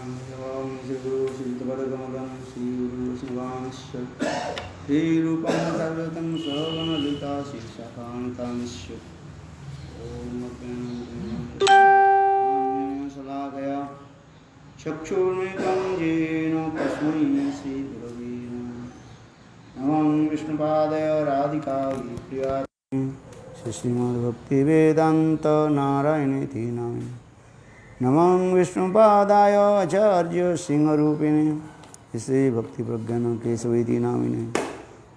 श्रीगुरु श्रीयुतपदकमलं श्रीगुरुवैष्णवांश्च श्रीरूपं सर्वतं स्वगणललिता शीर्षकान्तांश्च ॐ शलाकया चक्षुर्मिलितं येन तस्मै श्रीगुरवे नमः विष्णुपादाय राधिकायै प्रियाय श्रीमद्भक्तिवेदान्त नारायणेति नामिने नमः विष्णुपादाय आचार्य सिंहरूपिणे श्री भक्तिप्रज्ञान केशवेति नामिने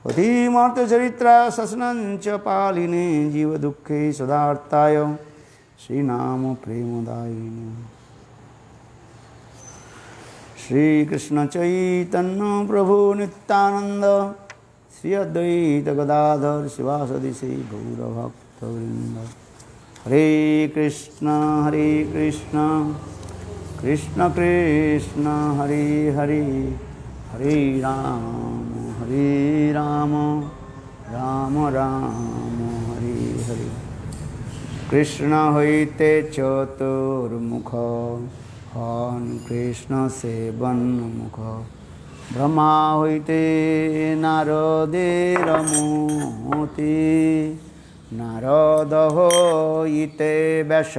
अधीमार्तचरित्रा ससनञ्च पालिने जीवदुःखे सदार्ताय श्रीनाम प्रेमदायिने श्रीकृष्ण चैतन्य प्रभु नित्यानंद श्री अद्वैत गदाधर शिवासदि श्री गौरभक्तवृंद हरे कृष्ण कृष्ण कृष्ण हरे हरे हरे राम राम राम हरे हरे कृष्ण होइते चतुर्मुख हन कृष्ण सेवन्मुख ब्रह्मा होइते नारदेर मोती नारद होइते व्यास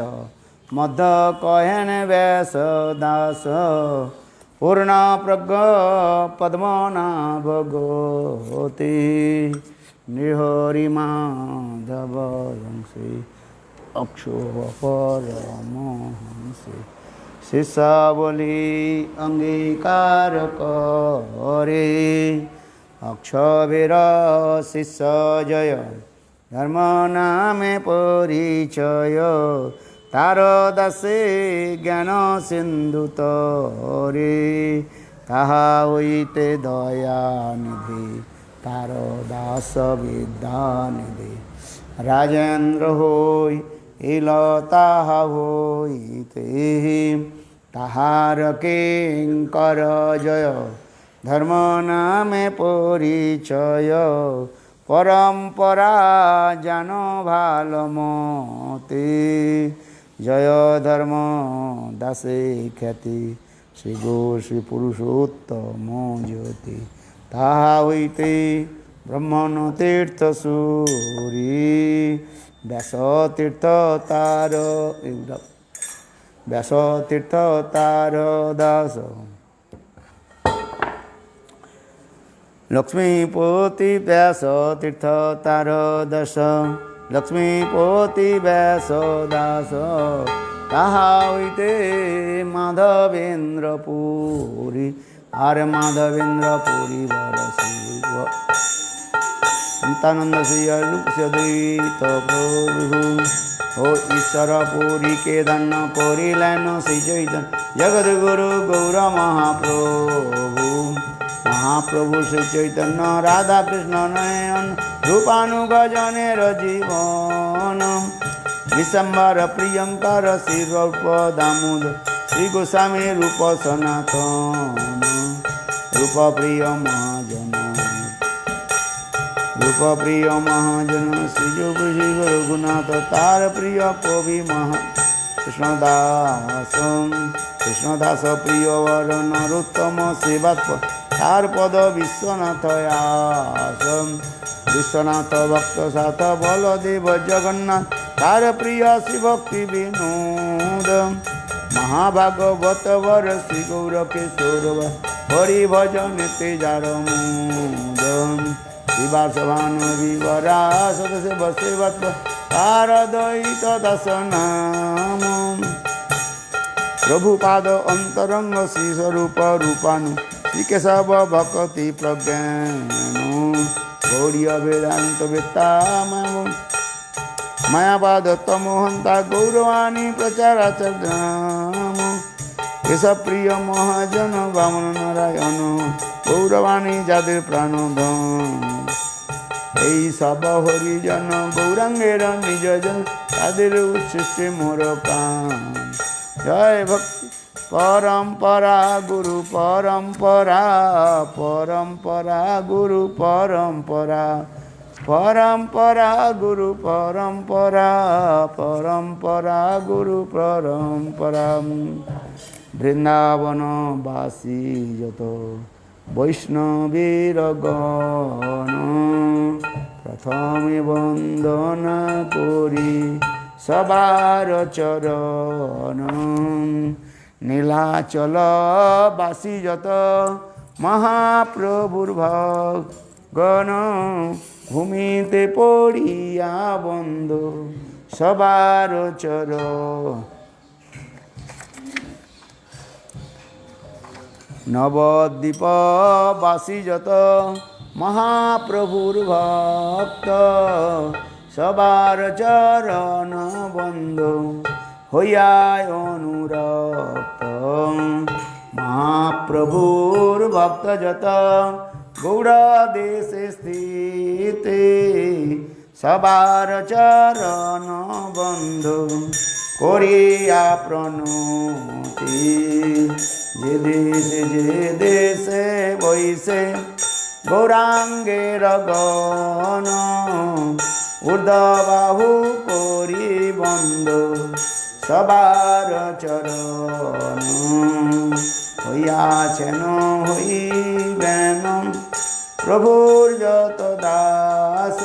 मद कहन व्यास दास पूर्ण प्रज्ञ पद्मनाभ गोती नृहरि माधव वंशी अक्षोभ परमहंसी शिष्यावली अंगीकार करे अक्षवेर शिष्य जय धर्म नामे परिचय तार दासे ज्ञान सिंधु तरे ताहा होइते दयानिधि तार दास विद्यानिधि राजेन्द्र होई इलताहा होइते ताहार किंकर जय धर्म नामे परिचय परंपरा जान भाल मते जय धर्म दासे ख्याति श्री गो श्री पुरुषोत्तम ज्योति ताहा होइते ब्रह्मण तीर्थ सूरी व्यास तीर्थ तार व्यास तीर्थ तार दास लक्ष्मीपति व्यास तीर्थ तार दश लक्ष्मीपति व्यास दास ताहा होइते माधवेन्द्र पुरी आर माधवेन्द्र पुरी वर शिव नित्यानंद श्री अद्वैत प्रभु हो ईश्वर पुरी के दान करिलेन श्री चैतन्य जगद्गुरु गौर महाप्रभु महाप्रभु श्री चैतन्य राधा कृष्ण नयन रूपानुगजनेर जीवन विशंबर प्रियंकर श्री रूप दामोदर श्री गोस्वामी रूप सनातन रूप प्रिय महाजन रूप प्रिय महाजन श्री जोग श्री रघुनाथ तार प्रिय कवि महा कृष्णदास प्रिय वर नरोत्तम सेवात्म तार पद विश्वनाथ आसम विश्वनाथ भक्त साथ बलदेव जगन्नाथ तार प्रिय श्री भक्ति विनोद महाभागवत वर श्री गौर किशोर हरि भजन तेजार मोदम शिवासभान विवरा सदस्य बसेवत्व तार द्वैत दास नाम प्रभुपाद अंतरंग श्री स्वरूप रूपानु श्री केशव भक्ति प्रज्ञान गौड़ीय वेदांत वेत्ता मायावाद तमोहंता गौरवाणी प्रचाराचार्याम केशव प्रिय महाजन वामन नारायण गौरवाणी जाদের प्राणधन এই সব হরিজন গৌরাঙ্গের নিজ জন তাদের উচ্ছিষ্টে মোর প্রাণ জয় ভক্তি परंपरा गुरु परंपरा परंपरा गुरु परंपरा परंपरा गुरु परंपरा परंपरा गुरु परंपरा বৃন্দাবনবাসী যত বৈষ্ণবীর গণ প্রথমে বন্দনা করি সবার চরণ। নীলাচল বাসী যত মহাপ্রভুর ভক্তগণ ভূমিতে পড়িয়া বন্দ সবার চরণ। নবদ্বীপবাসী যত মহাপ্রভুর ভক্ত সবার চরণ বন্ধ হইয়ায় অনুরক্ত। মহাপ্রভুর ভক্ত যত গৌড়া দেশে স্থিত সবার চরণ বন্ধ করিয়া প্রণতি। যে দেশে বৈশে গৌরাঙ্গের গণ ঊর্ধ্ববাহু করি বন্ধ সবার চরণ। হইয়াছেন হইবেন প্রভুর যত দাস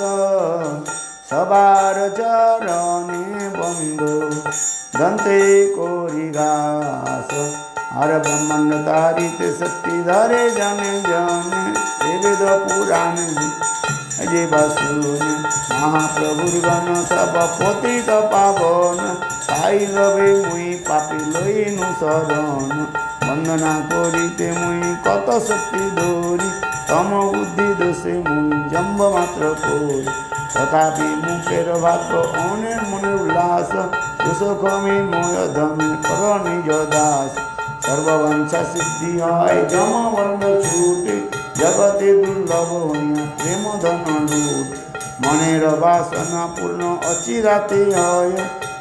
সবার চরণে বন্ধ দন্তে করি ঘাস। আর ব্রহ্মাণ্ড তারিতে শক্তি ধরে জানে জানে বেদ পুরাণ যে বাসুনে মহাপ্রভুর গণ সব পতিত পাবন তাই লবে মুই পাপি লইনু শরণ। বন্দনা করিতে মুই কত শক্তি ধরি তম বুদ্ধি দোষে মুই জম্ব মাত্র করি। তথাপি মুখের ভাগ্য অনেক মনে উল্লাস দোষ কমি ময় ধমে কর নিজ দাস। সর্ববংশা সিদ্ধি হয় জমবন্ধ ছুটে জগতে দুর্লভ হইয়া প্রেম ধন লুট। মনের বাসনা পূর্ণ অচিরাতে হয়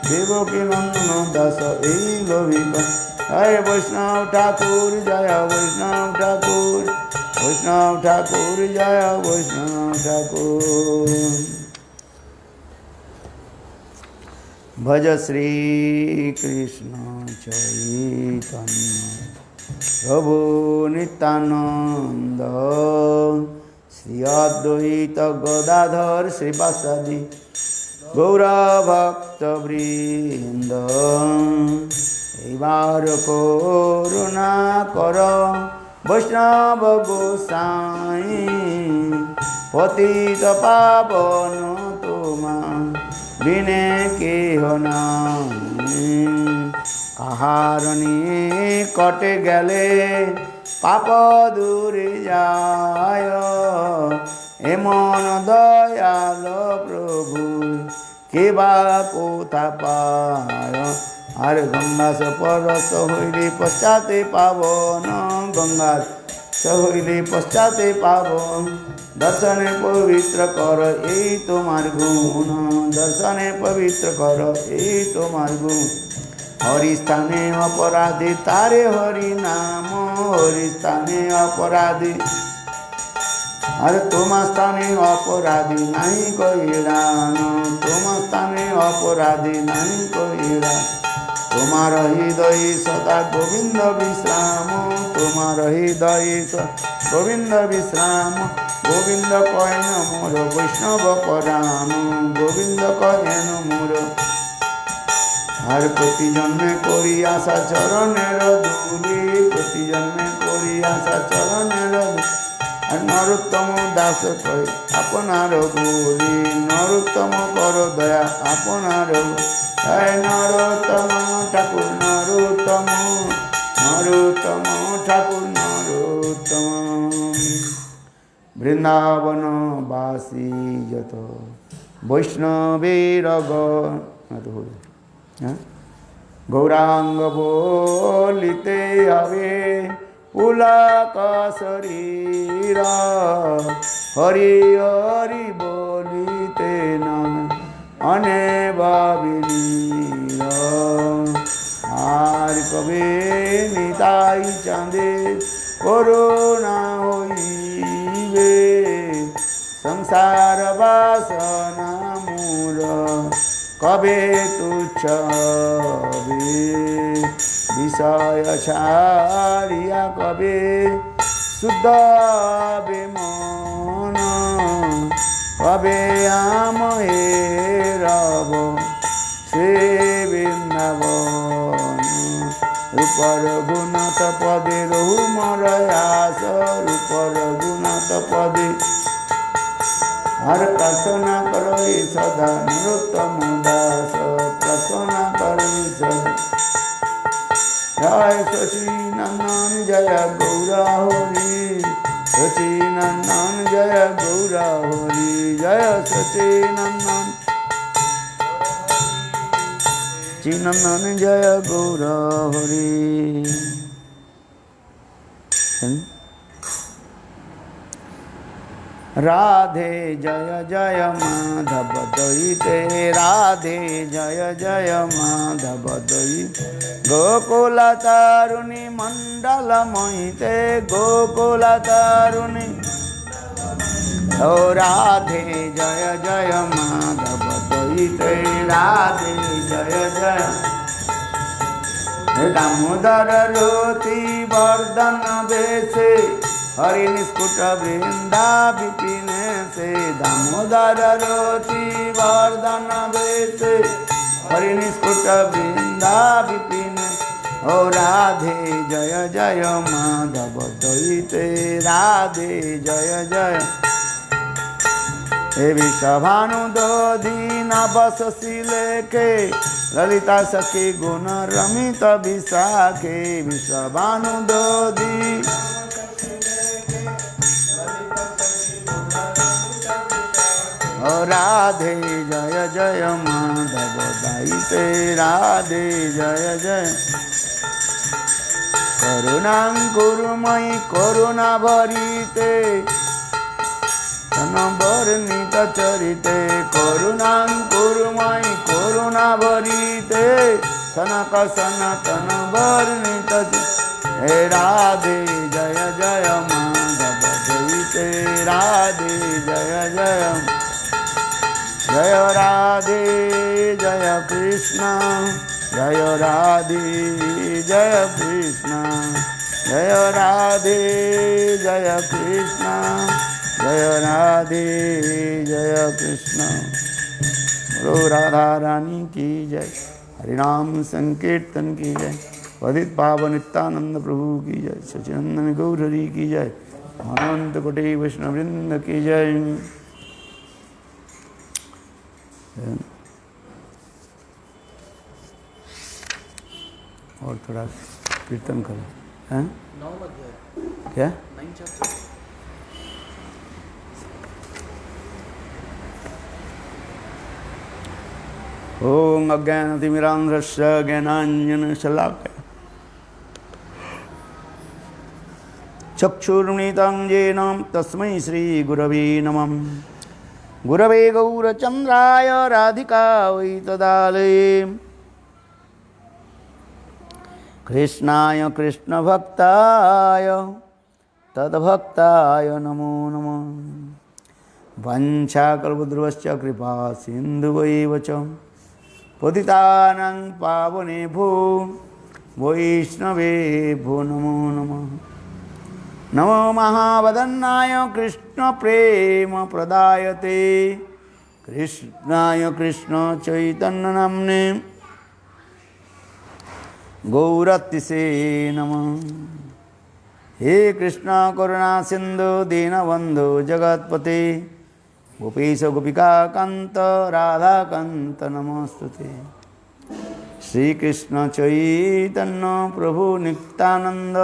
দেবকী নন্দন দাস এই লোভিক। জয় বৈষ্ণব ঠাকুর জয় বৈষ্ণব ঠাকুর বৈষ্ণব ঠাকুর জয় বৈষ্ণব ঠাকুর। ভজ শ্রী কৃষ্ণ চৈতন্য প্রভু নিত্যানন্দ শ্রী অদ্বৈত গদাধর শ্রীবাসাদি গৌরা ভক্ত বৃন্দ। এইবার করুণা কর বৈষ্ণব গোসাই পতিত পাবন তোমা বিনে কেহ নাই। কাহার নিকটে গেলে পাপ দূরে যায় এমন দয়াল প্রভু কেবা কোথা পায়। আর গঙ্গা পরশ হইলে পশ্চাতে পাবন গঙ্গা হইলে পশ্চাতে পাবন। দর্শনে পবিত্র কর এই তোমার গুণ দর্শনে পবিত্র কর এই তোমার গুণ। হরি স্থানে অপরাধী তারে হরি নাম হরি স্থানে অপরাধী আর তোমার স্থানে অপরাধী নাই কইরান তোমার স্থানে অপরাধী নাই কইরান। তোমার হৃদয়ে সদা গোবিন্দ বিশ্রাম তোমার হৃদয়ে গোবিন্দ বিশ্রাম। গোবিন্দ কয়েন মোর বৈষ্ণব পরাণ গোবিন্দ কয়েন মোর। আর প্রতি জন্মে করি আশা চরণের ধূলি প্রতি জন্মে করি আশা চরণের আর নরোত্তম দাস কই আপনার বলি নরোত্তম কর দয়া আপনার। নরোত্তম ঠাকুর নরোত্তম নরোত্তম ঠাকুর নরোত্তম। বৃন্দাবন বাসী যত বৈষ্ণবের গৌরাঙ্গ বলিতে হবে পুলক শরীর হরি হরি বলিতে নাম অনে ভাবিনীর। আর কবে নিতাই চাঁদে করুণা হইবে সংসার বাসনা মূর কবে তুচ্ছ হবে। বিষয় ছাড়িয়া কবে শুদ্ধ বিমন কবে আময়ে রব শ্রী বৃন্দাবন রূপর গুণত পদে রহু মরয়াস রূপর গুণত পদে हर प्रार्थना करो सदा नरोत्तम दास प्रार्थना करो सदा जय सचिनंदन जय गौरा हरि सचिनंदन जय गौरा हरि जय सचिनंदन चिनंदन जय गौरा हरि राधे जय जय माधव दयिते राधे जय जय माधव दयिते गोकुल तारुणी मंडल मोहिते गोकुल तारुणी ओ राधे जय जय माधव दयिते राधे जय जय दामोदर रोति वर्धन बेसे हरि निष्कुट वृंदा विपिन से दामोदर रोति वर्धन बेसे हरि निष्कुट वृंदा विपिन ओ राधे जय जय माधव दयिते राधे जय जय हे विषभानु दीन बससी लेखे ललिता सखी गुण रमित विशाखे विषभानु दी राधे जय जय माधव दयिते राधे जय जय करुणा गुरुमयी करुणा भरिते वर्णित चरिते करुणा गुरुमयी करुणा भरिते सनक सनातन वर्णित हे राधे जय जय माधव दयिते राधे जय जय जय राधे जय कृष्ण जय राधे जय कृष्ण जय राधे जय कृष्ण जय राधे जय कृष्ण बोलो राधा रानी की जय हरिनाम संकीर्तन की जय पतित पावन नित्यानंद प्रभु की जय सच्चिदानंद गौर हरि की जय अनंत कोटि वैष्णव वृंद की जय। और थोड़ा कीर्तन करो हैं क्या ओम अज्ञानतिमिरान्धस्य ज्ञानाञ्जनशलाकया चक्षुर्मिलितं येन तस्मै श्रीगुरवे नमः। गुरवे गौरचन्द्राय राधिकायै तदालये कृष्णाय कृष्णभक्ताय तद्भक्ताय नमो नमः। वंशाकल्पतरुश्च कृपा सिन्धुवैव च पतितानां पावनेभ्यो वैष्णवेभ्यो नमो नमः। नमो महावदन्नाय कृष्णप्रेमप्रदायते कृष्णाय कृष्णचैतन्यनाम्ने गौरतिसे नमः। हे कृष्ण करुणा सिंधु दीनबंधु जगत्पते गोपीश गोपिका कांत राधा कांत नमस्तुते। श्री कृष्ण चैतन्य प्रभु नित्यानंद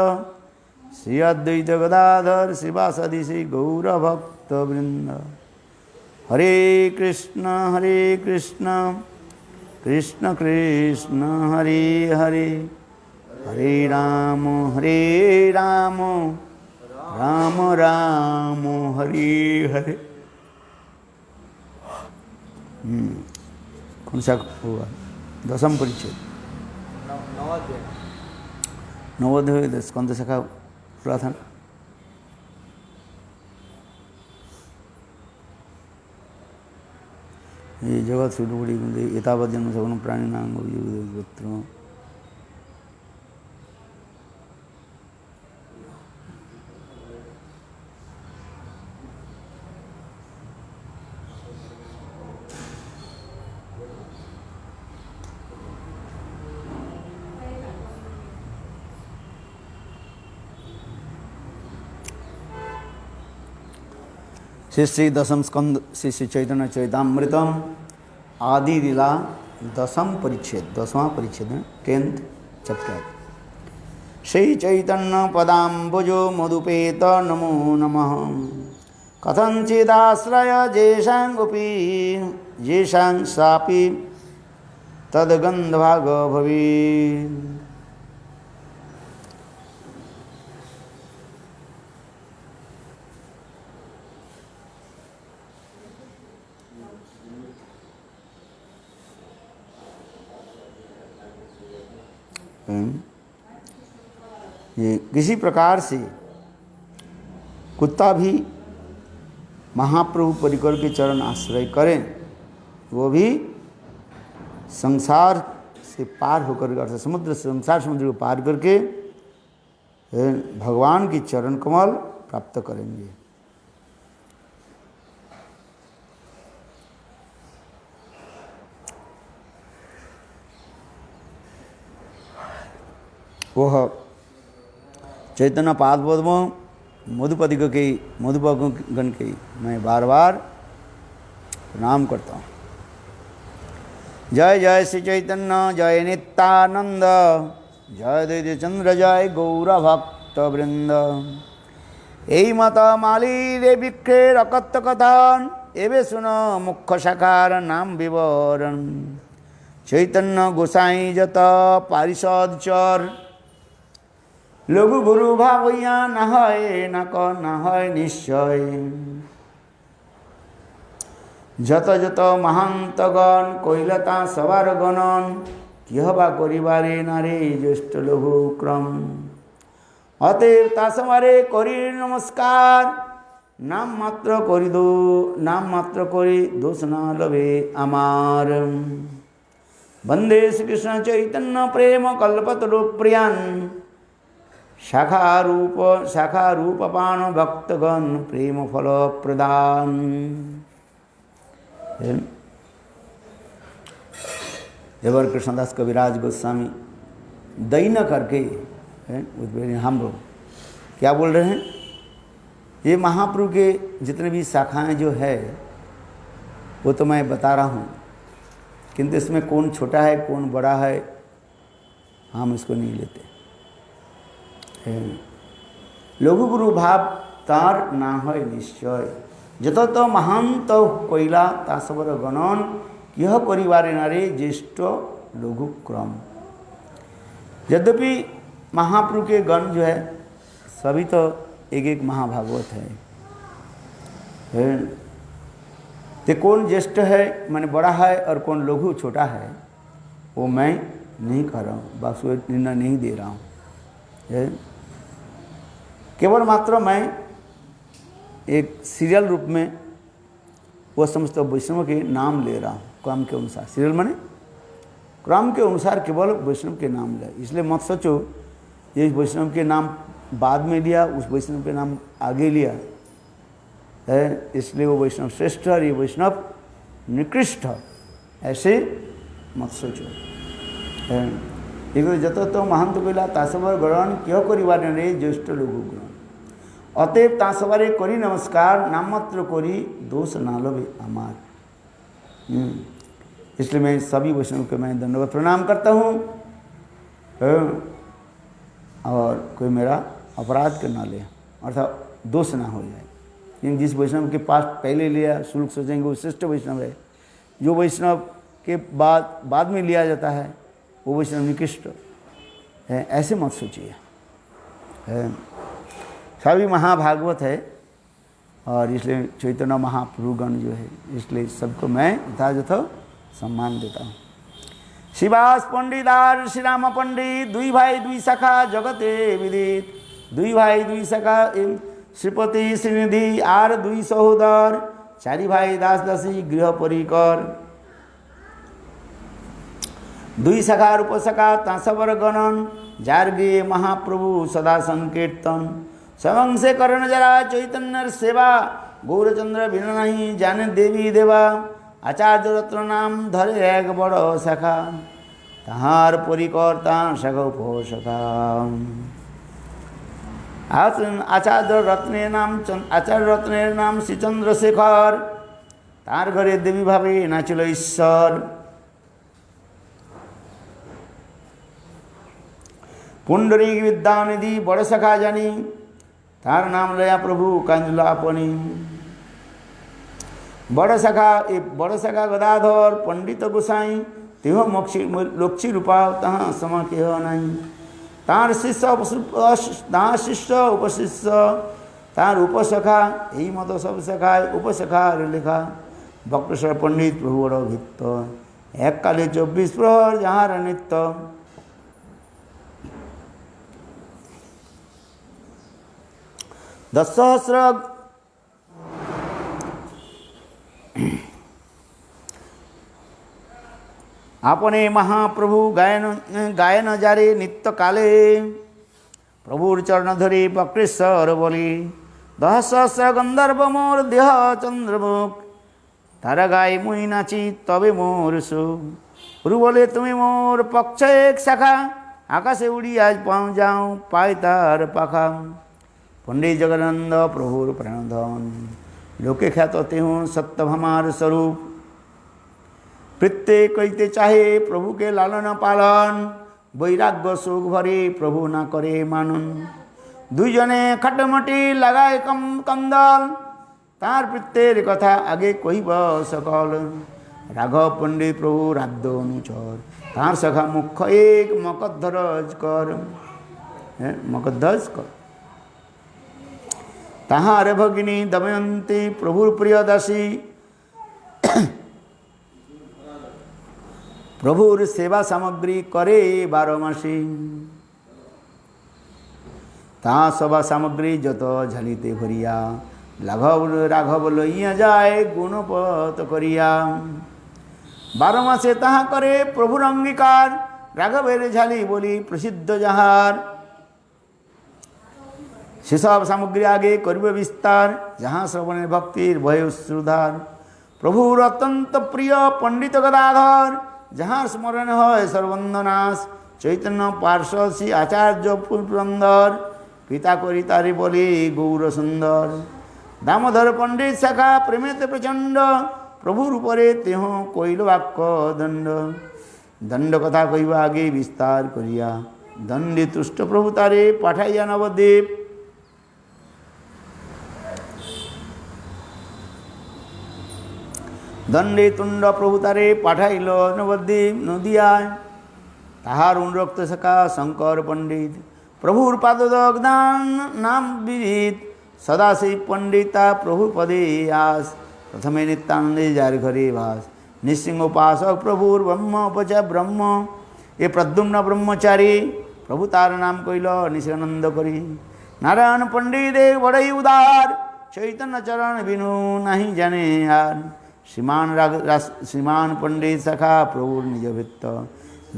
श्री अद्वैत गदाधर श्रीवासदि श्री गौरभक्तवृंद। हरे कृष्ण कृष्ण कृष्ण हरे हरे हरे राम राम राम हरे हरे। कौन सा हुआ दशम परिचय नवोदय दस कौन सा शाखा पूरा था। ये जगत सुडुबड़ी एतावत् जन्म सगुण प्राणिनां गोत्र श्री श्री दशम स्कंद श्री श्री चैतन्य चरितामृतम आदि लीला दशम परिच्छेद 10वां परिच्छेद में 10th चैप्टर। श्री चैतन्य पदाम्बुजो मधुपेत नमो नमः। कथंचिदाश्रय जेषांगुपि जेषां सापि तद्गन्धभाग भवेत्। ये किसी प्रकार से कुत्ता भी महाप्रभु परिकर के चरण आश्रय करें, वो भी संसार से पार होकर अर्थात समुद्र संसार समुद्र को पार करके भगवान की चरण कमल प्राप्त करेंगे। वह चैतन्य पादपद्म मधुपति के मधुपगण के मैं बार बार प्रणाम करता हूँ। जय जय श्री चैतन्य जय नित्यानंद जय द्वैत चंद्र जय गौर भक्त वृंद। यही मत माली रे विक्षे रकत कथन एवे सुन मुख्य शाखार नाम विवरण। चैतन्य गोसाई जत पारिषद चर लघु गुरु भावैया न है निश्चय। जत जत महांतगण কৈলতা सवार गणन किहबा करिबारे नारे ज्येष्ठ लघु क्रम। अतएव तासमारे करी नमस्कार नाम मात्र करी दोष ना लभे आमार। वंदे श्री कृष्ण चैतन्य प्रेम कल्पतरु प्रियान शाखा रूप पान भक्तगण प्रेम फल प्रदान। जबर कृष्णदास कविराज गोस्वामी दैन करके हम लोग क्या बोल रहे हैं, ये महाप्रभु के जितने भी शाखाएं जो है वो तो मैं बता रहा हूँ, किंतु इसमें कौन छोटा है कौन बड़ा है हम इसको नहीं लेते। लघु गुरु भाव तार ना है निश्चय। जत महांत কৈলা तासवर गणन यह परिवारे नारे ज्येष्ठ लघु क्रम। यद्यपि महाप्रभु के गण जो है सभी तो एक एक महाभागवत है, तो कौन ज्येष्ठ है माने बड़ा है और कौन लघु छोटा है वो मैं नहीं कह रहा हूँ, बस वो निर्णय नहीं दे रहा हूँ। केवल मात्र मैं एक सीरियल रूप में वो समस्त वैष्णव के नाम ले रहा हूँ क्रम के अनुसार। सीरियल माने क्रम के अनुसार केवल वैष्णव के नाम ले, इसलिए मत सोचो ये वैष्णव के नाम बाद में लिया उस वैष्णव के नाम आगे लिया है इसलिए वो वैष्णव श्रेष्ठ और ये वैष्णव निकृष्ट, ऐसे मत सोचो। जत तो महंत কৈলা तासवर ग्रहण क्यों करिबारे रे ज्येष्ठ लघु ग्रहण। अतएव तासवारे करी नमस्कार नाम मात्र करी दोष ना लभे आमार। इसलिए मैं सभी वैष्णव को मैं दंडवत प्रणाम करता हूँ और कोई मेरा अपराध कर ना ले अर्थात दोष ना हो जाए। लेकिन जिस वैष्णव के पास पहले लिया शुल्क सोचेंगे वो श्रेष्ठ वैष्णव है, जो वैष्णव के बाद में लिया जाता है वो वैष्णव निकृष्ट है, ऐसे मत सोचिए। सभी महाभागवत है और इसलिए चैतन्य महाप्रभुगण जो है इसलिए सबको मैं यथायथ सम्मान देता हूँ। शिवास पंडितार श्री राम पंडित दुई भाई दुई शाखा जगते विदित। दुई भाई दुई शाखा श्रीपति श्रीनिधि आर दुई सहोदर चारि भाई दास दासी गृह परिकर। दुई शाखा रूप शाखा तासवर गणन जार्गे महाप्रभु सदा संकीर्तन। स्वयं से करण जरा चैतन्य सेवा गौरचंद्र बिना नहीं जाने देवी देवा। आचार्य रत्न नाम धरे एक बड़ शाखा ताहार परिकर्ता शाखा उपशाखा। আচার্য রত্নের নাম শ্রী চন্দ্রশেখর। তার ঘরে দেবী ভাবে নাচিল ঈশ্বর। পুণ্ডরীক বিদ্যানিধি বড় শাখা জানি, তার নাম লয়া প্রভু কাঞ্জলা আপনি। বড় শাখা গদাধর পণ্ডিত গোসাই, তেহ লক্ষ্মী রূপা তাহা সম কেহ নাই। তার শিষ্য উপশিষ্য, তার উপশাখা এই মতো সব শাখায় উপশাখার লেখা। বক্রেশ্বর পণ্ডিত প্রভু বড় ভিত্ত, এককালে 24 প্রহর যাহার নিত্য। দশসহস্র আপনে মহাপ্রভু গায়ন যারে নিত্য কালে, প্রভুর চরণ ধরে বক্রেশ্বর বলি। 10 সহস্র গন্ধর্ব মোর দেহ চন্দ্রমুখ, তারা গায়ে মুই নাচি তবে মোর সুখ। প্রভু বলে তুমি মোর পক্ষ এক শাখা, আকাশে উড়ি আজ পাও যাও পাই তার পাখা। পণ্ডিত জগদানন্দ প্রভুর প্রাণধন, লোকে খ্যাত তেহ সত্যভামার স্বরূপ। প্রত্যেক কইতে চাহে প্রভুকে লালন পালন, বৈরাগ্য সুখ ভরে প্রভু না করে মানন। দুইজনে খাটমটি লাগায় কন্দল, তার প্রত্যের কথা আগে কইব সকল। রাঘব পণ্ডিত প্রভু রাধ্য অনুচর, তার সখা মুখ্য এক মকদ্ধরজ কর। মকদ্ধজ কর তাহার ভগিনী দময়ন্তী প্রভুর প্রিয় দাসী। প্রভুর সেবা সামগ্রী করে 12 মাসি। তাহা সভা সামগ্রী যত ঝালিতে ভরিয়া, রাঘব লইয়া যায় গুণপত করিয়া। 12 মাসে তাহা করে প্রভুর অঙ্গীকার, রাঘবের ঝালি বলি প্রসিদ্ধ যাহার। সেসব সামগ্রী আগে করিবে বিস্তার, যাহা শ্রবণের ভক্তির ভয়ে অশ্রুধার। প্রভুর অত্যন্ত প্রিয় পণ্ডিত গদাধর, যাহার স্মরণে হয় সর্বন্দনাশ। চৈতন্য পার্শ্ব শ্রী আচার্য পুরন্দর, পিতা করি তারি বলি গৌর সুন্দর। দামোদর পণ্ডিত শাখা প্রেমেতে প্রচণ্ড, প্রভুর উপরে তেহ কইল বাক্য দণ্ড। দণ্ড কথা কইবা আগে বিস্তার করিয়া, দণ্ডে তুষ্ট প্রভু তারে পাঠাইয়া নবদ্বীপ। দণ্ডে তুণ্ড প্রভু তারে পাঠাইল নবদ্বীপ নদিয়ায়। তাহার অনুরক্ত শাখা শঙ্কর পণ্ডিত, প্রভুর পাদদগ্ধান নাম বিদিত। সদাশিব পণ্ডিতা প্রভুর পদে আস, প্রথমে নিত্যানন্দে যার ঘরে বাস। নৃসিংহ উপাসক প্রভুর ব্রহ্ম, এ প্রদ্যুম্ন ব্রহ্মচারী। প্রভু তার নাম কইল নিশানন্দ করি। নারায়ণ পণ্ডিত বড়ই উদার, চৈতন্য চরণ বিনু নাহি জানে আর। শ্রীমান পণ্ডিত শাখা প্রভুর নিজ ভৃত্য,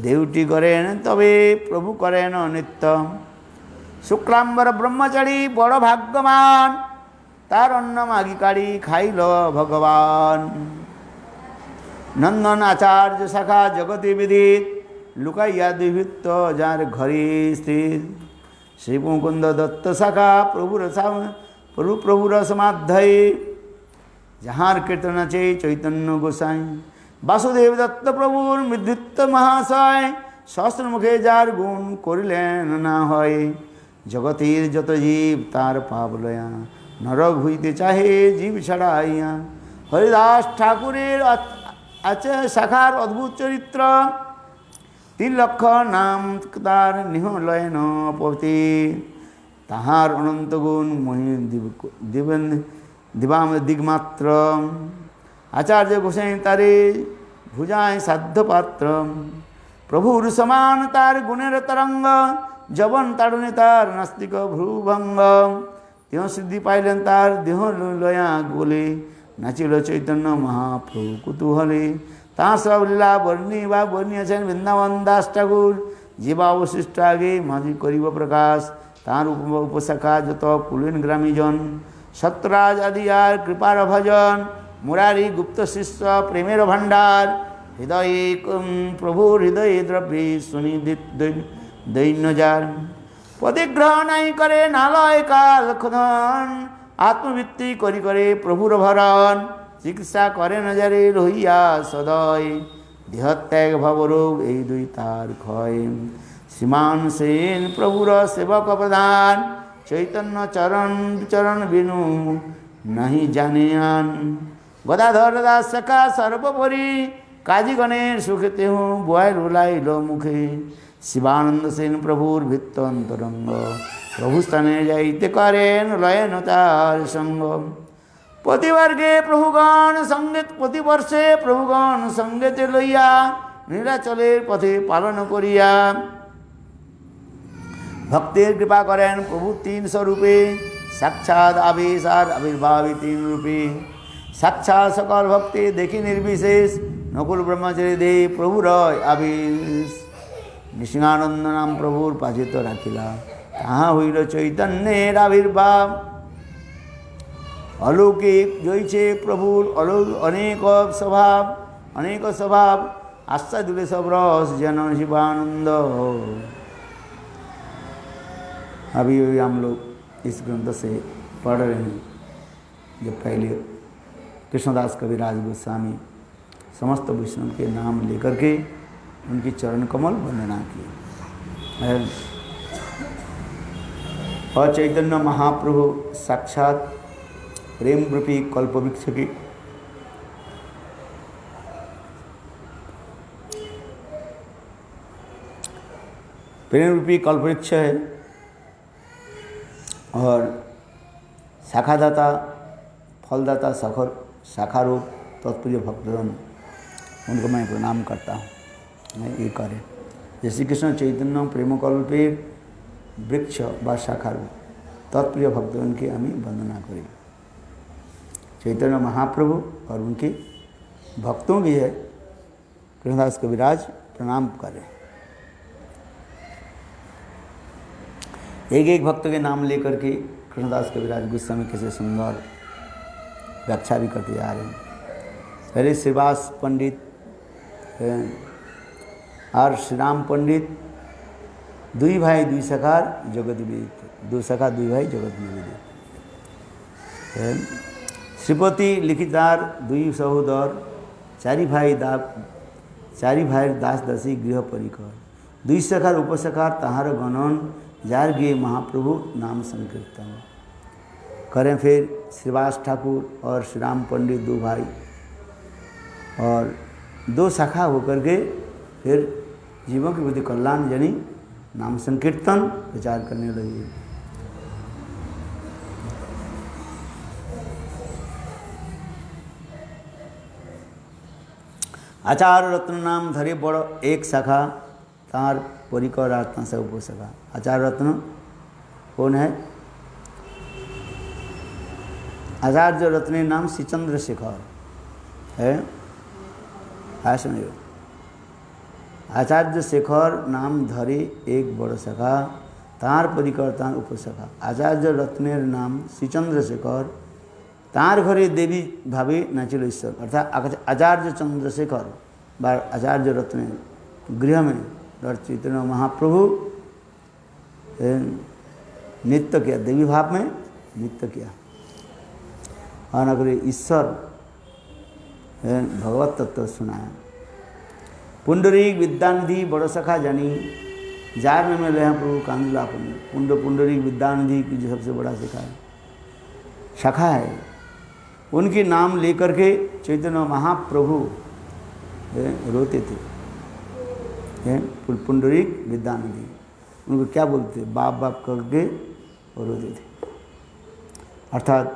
দেউটি করেন তবে প্রভু করেন নিত্য। শুক্লাম্বর ব্রহ্মচারী বড় ভাগ্যবান, তার অন্ন মাগি কাড়ি খাইল ভগবান। নন্দন আচার্য শাখা জগতি বিদিত, লুকাইয়া দুর্বৃত্ত যার ঘরে স্থির। শ্রী মুকুন্দ দত্ত শাখা প্রভুর সমাধ্যয়ে, যাহার কীর্তন আছে চৈতন্য গোসাই। বাসুদেব দত্ত প্রভুর মৃদৃত্ব মহাশয়, সহস্র মুখে যার গুণ করিলেন না হয়। জগতের যত জীব তার পাপ লয়া, নরক হইতে চাহে জীব ছাড়াইয়া। হরিদাস ঠাকুরের আছে শাখার অদ্ভুত চরিত্র, 3 লক্ষ নাম তার নিহলয়ন পতি। তাহার অনন্ত গুণ দিগমাত্র, আচার্য গোসাই তারে ভুজায় সাধ্য পাত্র। প্রভুর সমান তার গুণের তরঙ্গ, যবন তাড়নে তার নাস্তিক ভ্রুভঙ্গ। তেহ সিদ্ধি পাইলেন তার দেহ লয়া বলে, নাচিল চৈতন্য মহাপ্রভু কুতূহলে। তাঁর সব লীলা বর্ণিয়েছেন বৃন্দাবন দাস ঠাকুর। জীবা অবশিষ্ট আগে মাঝি করিব প্রকাশ, তাঁর উপশাখা যত কুলীন গ্রামীজন। সত্যরাজ আদি আর কৃপার ভজন, মুরারি গুপ্ত শিষ্য প্রেমের ভাণ্ডার। প্রভুর হৃদয়ে দ্রব্যে শুনি দৈন্যজার। পদিগ্রহ নাই করে নালয় কাল খোদন, আত্মবৃত্তি করি করে প্রভুর ভরণ, চিকিৎসা করে নজরে রহিয়া সদয়, দেহত্যাগ ভবরোগ এই দুই তার ক্ষয়। শ্রীমান সেন প্রভুর সেবক প্রধান, চৈতন্য চরণ চরণ বিনু নাহি জানিয়ান। গদাধর দাস সখা সর্বোপরি, কাজী গণের সুখেতে হো বয় রুলাইল মুখে। শিবানন্দ সেন প্রভুর ভিত্ত অন্তরঙ্গ, প্রভু স্থানে যাইতে করেন লয়েন তার সঙ্গ। প্রতিবর্গে প্রভুগণ সঙ্গীত, প্রতিবর্ষে প্রভুগণ সঙ্গীতে লইয়া, নীলাচলের পথে পালন করিয়া। ভক্তের কৃপা করেন প্রভু তিন স্বরূপে, সাক্ষাৎ আবেশ আর আবির্ভাবী তিন রূপে। সাক্ষাৎ সকল ভক্তি দেখি নির্বিশেষ, নকুল ব্রহ্মচারী দে প্রভু রয় আবেশ। নৃসিংহানন্দ নাম প্রভুর পাচিত রাখিলা, তাহা হইল চৈতন্যের আবির্ভাব। অলৌকিক জয়ছে প্রভুর অনেক স্বভাব, অনেক স্বভাব आस्था दिले सब रस जन शिवानंद। अभी हम लोग इस ग्रंथ से पढ़ रहे हैं। जब पहले कृष्णदास कविराज गोस्वामी समस्त विष्णु के नाम लेकर के उनकी चरण कमल वंदना की और चैतन्य महाप्रभु साक्षात प्रेम रूपी कल्पवृक्ष की प्रेम रूपी कल्पवृक्ष है और शाखादाता फलदाता सखर शाखारूप तत्प्रिय भक्तजन उनको मैं प्रणाम करता हूँ। मैं ये करें जैसे कृष्ण चैतन्य प्रेम कल्पे वृक्ष व शाखारूप तत्प्रिय भक्तजन की हमें वंदना करें। चैतन्य महाप्रभु और उनके भक्तों भी है कृष्णदास कविराज प्रणाम करें। एक एक भक्त के नाम लेकर के कृष्णदास कविराज गोस्वामी कैसे सुंदर व्याख्या भी करते जा रहे हैं। पहले श्रीवास पंडित और श्री राम पंडित दुई भाई दुई सखार जगत विदित, दो सखा दुई भाई जगत विदित। श्रीपति लिखितार दुई सहोदर चारि भाई दास दासी गृह परिकर, दुई सखार उपसखार ताहार गणन जार गे महाप्रभु नाम संकीर्तन करें। फिर श्रीवास ठाकुर और श्री राम पंडित दो भाई और दो शाखा होकर के फिर जीवों के बुद्धि कल्याण जनी नाम संकीर्तन विचार करने लगे। आचार्य रत्न नाम धरे बड़ एक शाखा तार परिकर आत्मा से उपसखा। आचार्य रत्न कौन है? आचार्य रत्न नाम श्री चंद्रशेखर है। सुनिए, आचार्य शेखर नाम धरे एक बड़ सखा तार परिकर तार उपसखा। आचार्य रत्नेर नाम श्री चंद्रशेखर तार घरे देवी भावे नाचिल ईश्वर। अर्थात आचार्य चंद्रशेखर व आचार्य रत्न गृह में लॉर्ड चैतन्य महाप्रभु नृत्य किया, देवी भाव में नृत्य किया और अगर ईश्वर भगवत तत्व सुनाया। पुंडरीक विद्यानिधि बड़ सखा जानी जार में मिले हैं प्रभु कांदला पुंडरीक विद्यानिधि की जो सबसे बड़ा शाखा है, उनके नाम लेकर के चैतन्य महाप्रभु रोते थे। पुंडरीक विद्यानिधि उनको क्या बोलते थे? बाप बाप करके और रोते थे। अर्थात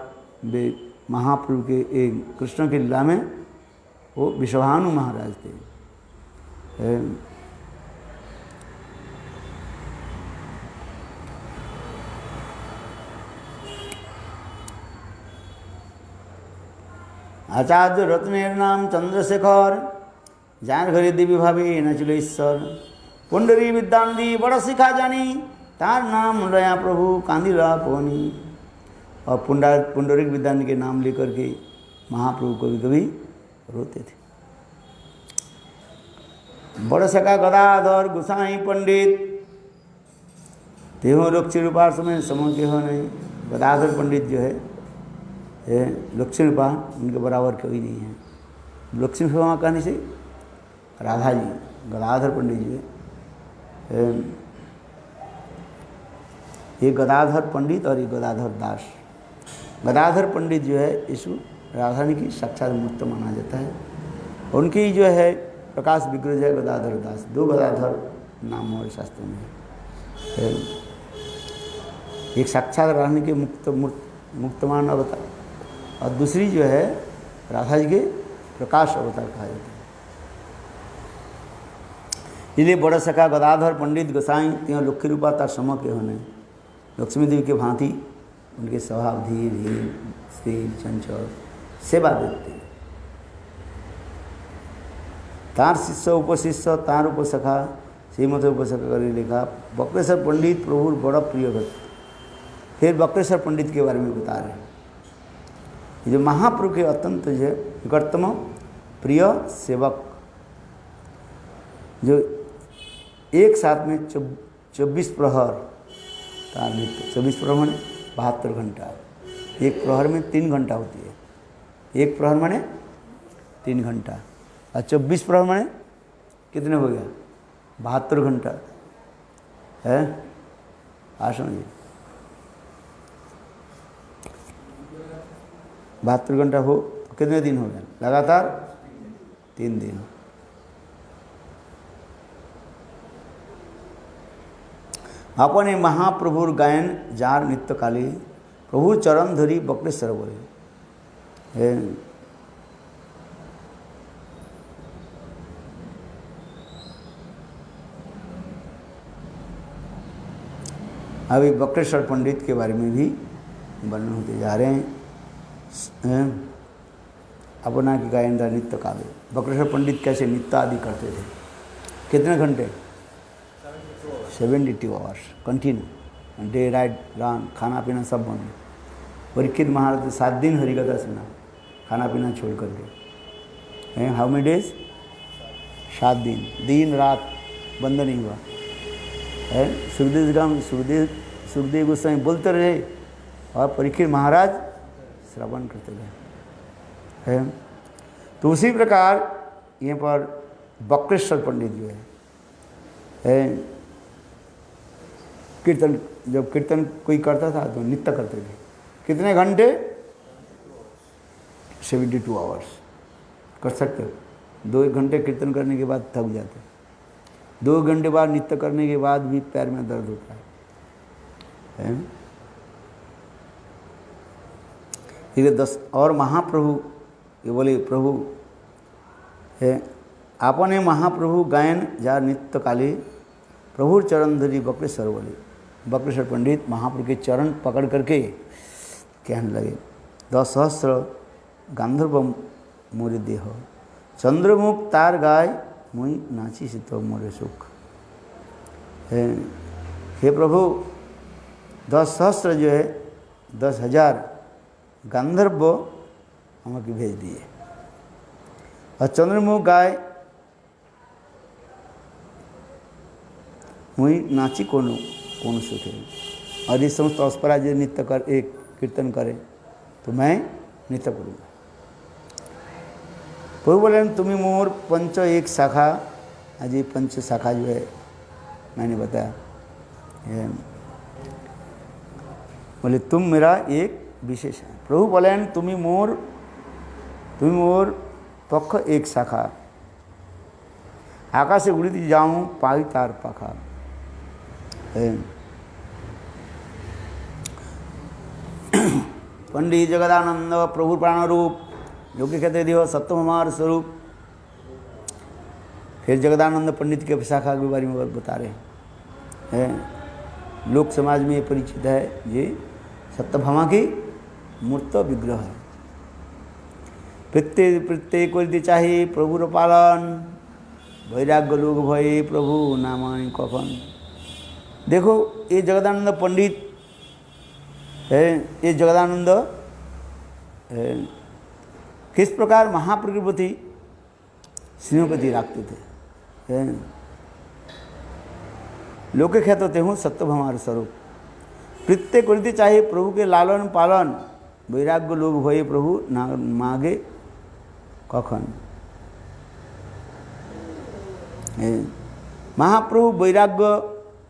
वे महाप्रभु के एक कृष्ण की लीला में वो विश्वभानु महाराज थे। आचार्य रत्नेर नाम चंद्रशेखर जार घरे देवी भावे नाचिल ईश्वर। पुंडरी विद्यानिधि बड़ शिखा जानी तार नाम लया प्रभु कांदिला पवनी। और पुंडरीक विद्यानिधि के नाम लेकर के महाप्रभु कभी कभी रोते थे। बड़ सखा गदाधर गोसाई पंडित तेहो लक्ष्मी रूपा समय समूह के हो नहीं। गदाधर पंडित जो है लक्ष्मी रूपा, उनके बराबर कोई नहीं है। लक्ष्मी रूपा कहने से राधा जी, गदाधर पंडित जी है, ये गदाधर पंडित और ये गदाधर दास। गदाधर पंडित जो है यीशु राधा रानी की साक्षात मूर्त माना जाता है। उनकी जो है प्रकाश विग्रह है गदाधर दास। दो गदाधर नाम हमारे शास्त्रों में है। एक साक्षात राधा रानी के मुक्तमान अवतार और दूसरी जो है राधा जी के प्रकाश अवतार कहा जाता है। इसलिए बड़ सखा गदाधर पंडित गोसाई त्यों लक्ष्मी रूपा तार सम के होने। लक्ष्मी देवी के भांति उनके स्वभाव धीर धीर स्थिर चंचल सेवा देते। तार शिष्य उपशिष्य तार उपसखा श्रीमत उपसखा कर लिखा। बक्रेश्वर पंडित प्रभु बड़ा प्रिय भक्त। फिर बक्रेश्वर पंडित के बारे में बता रहे हैं, जो महाप्रभु के अत्यंत जो निकटतम प्रिय सेवक, जो एक साथ में 24 प्रहर तार नृत्य। 24 प्रहर माने 72 घंटा। एक प्रहर में 3 घंटा होती है। एक प्रहर माने 3 घंटा और 24 प्रहर माने कितने हो गया? 72 घंटा है। समझिए 72 घंटा हो तो कितने दिन हो गए? लगातार 3 दिन। अपने महाप्रभुर गायन जार नित्य काली प्रभु चरण धरी बक्रेश्वर बोले। अभी बक्रेश्वर पंडित के बारे में भी वर्णन होते जा रहे हैं। अपना की गायन जार नित्य काले बक्रेश्वर पंडित कैसे नित्य आदि करते थे। कितने घंटे? 72 hours continue, day right run, खाना पीना सब बंद। परीक्षित महाराज 7 दिन हरिकथा सुना खाना पीना छोड़ करके। How many days? 7 दिन, दिन रात बंद नहीं हुआ है। सुखदेव गोस्वामी बोलते रहे और परीक्षित महाराज श्रवण करते रहे है। तो उसी प्रकार यहाँ पर बक्रेश्वर पंडित जो है कीर्तन, जब कीर्तन कोई करता था तो नित्य करते थे। कितने घंटे? 72 आवर्स कर सकते हो। 2 घंटे कीर्तन करने के बाद थक जाते। 2 घंटे बाद नित्य करने के बाद भी पैर में दर्द होता है। फिर 10 और महाप्रभु ये बोले प्रभु है आपने महाप्रभु गायन जा नित्य काले प्रभु चरण धरी बक्रेश्वर बोले। बक्रेश्वर पंडित महाप्रभु के चरण पकड़ करके कहने लगे, 10 सहस्र गांधर्व मोरे देह चंद्रमुख तार गाय मुई नाची से तो मोरे सुख। हे प्रभु 10 सहस्र जो है 10,000 गांधर्व हमको भेज दिए और चंद्रमुख गाय मुई नाची कौन सुखे। और इस समस्त अस्परा जो नृत्य कर एक कीर्तन करे तो मैं नृत्य करूँगा। प्रभु बोले तुम्हें मोर पंच एक शाखा, आज ये पंच शाखा जो है मैंने बताया, बोले तुम मेरा एक विशेष है। प्रभु बोले तुम्हें मोर पक्ष एक शाखा, आकाशे उड़ी जाऊँ पाई तार पाखा। पंडित जगदानंद प्रभु प्राण रूप जो कि कहते देव सत्तम हमार स्वरूप। फिर जगदानंद पंडित के शाखा के बारे में बता रहे हैं। लोक समाज में ये परिचित है, ये सत्यभामा की मूर्त विग्रह है। प्रत्येक करते चाहे प्रभुर पालन, वैराग्य लोग भय प्रभु नामानि कफन। देखो ये जगदानंद पंडित है, ये जगदानंद किस प्रकार महाप्रभु के प्रति स्नेह प्रति रखते थे। लोके ख्यात तेहूँ सत्यभामार स्वरूप प्रत्येक करते चाहे प्रभु के लालन पालन वैराग्य लोग भये प्रभु ना मागे कखन। महाप्रभु वैराग्य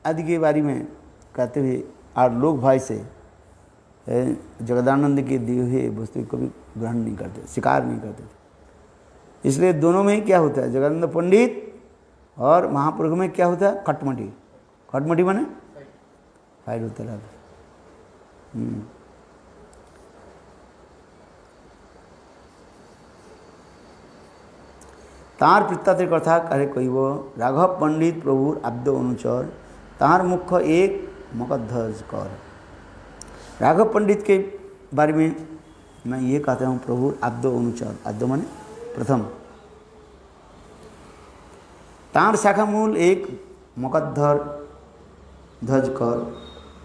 आदि के बारे में कहते हुए और लोग भाई से जगदानंद के दिए हुए वस्तु को भी ग्रहण नहीं करते, स्वीकार नहीं करते थे। इसलिए दोनों में ही क्या होता है, जगदानंद पंडित और महाप्रभु में क्या होता है, खटमटी। खटमटी माने फाइट होता रहता। तार वृत्तांत कथा कहे कह राघव पंडित प्रभुर आद्य अनुचर तार मुख्य एक मगध्वज कर। राघव पंडित के बारे में मैं ये कहता हूँ, प्रभु आद्य अनुचर, आद्य माने प्रथम, तार शाखा मूल एक मगधर ध्वज कर,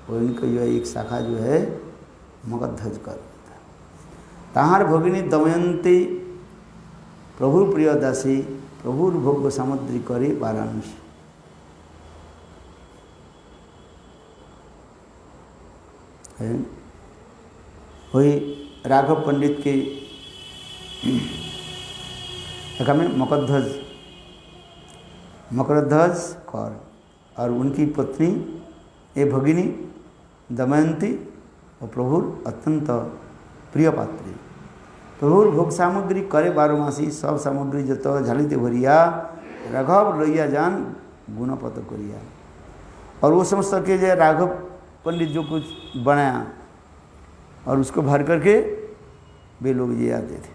और इनका जो एक शाखा जो है मगधध्वज कर। ताहार भगिनी दमयंती प्रभुर प्रिय दासी प्रभुर भोग सामग्री करे वाराणसी। वही राघव पंडित के में मकरध्वज कौर और उनकी पत्नी ये भगिनी दमयंती और प्रभुर अत्यंत प्रिय पात्री। प्रभुर भोग सामग्री करे बारमासी सब सामग्री जत झालिते भरिया राघव लैया जान गुणपत करिया। और वो समझ सके जो राघव पंडित जो कुछ बनाया और उसको भर करके वे लोग ये आते थे,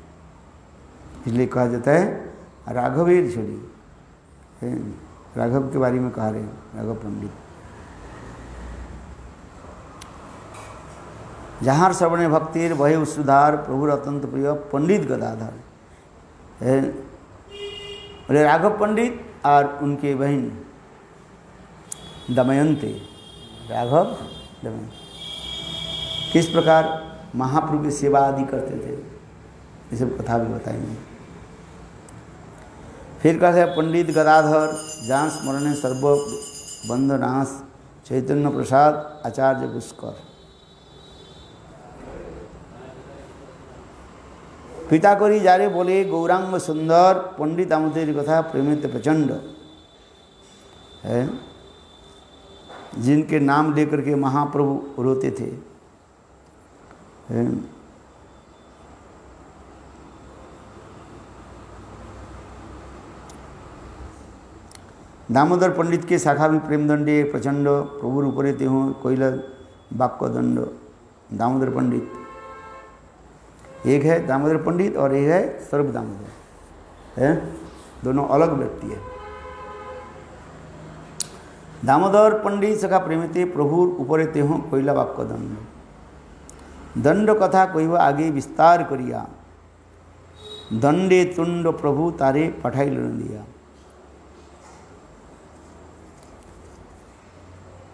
इसलिए कहा जाता है राघवेर छोड़ी। राघव के बारे में कहा रहे राघव पंडित। जहाँ श्रवणे भक्तिर भय सुधार प्रभुर अत्यंत प्रिय पंडित गदाधर। बोले राघव पंडित और उनके बहन दमयंती, राघव दमयंती किस प्रकार महाप्रभु की सेवा आदि करते थे, ये सब कथा भी बताएंगे। फिर कहते हैं पंडित गदाधर जहाँ स्मरण सर्व बंधनाश चैतन्य प्रसाद आचार्य पुष्कर। पिता करी जारे बोले गौरांग सुंदर पंडित आमोदेर कथा प्रेमित प्रचंड है, जिनके नाम लेकर के महाप्रभु रोते थे। दामोदर पंडित के शाखा भी प्रेमदंडे प्रचंड प्रभुर ऊपरे ते हूँ कोयला वाक्य दंड। दामोदर पंडित एक है दामोदर पंडित और एक है सर्व दामोदर है, दोनों अलग व्यक्ति है। दामोदर पंडित सखा प्रेमिते प्रभुर ऊपरे ते हूँ कोयला वाक्य दंड। दंड कथा कह आगे विस्तार करिया दंडे तुंड प्रभु तारे पठाई दिया।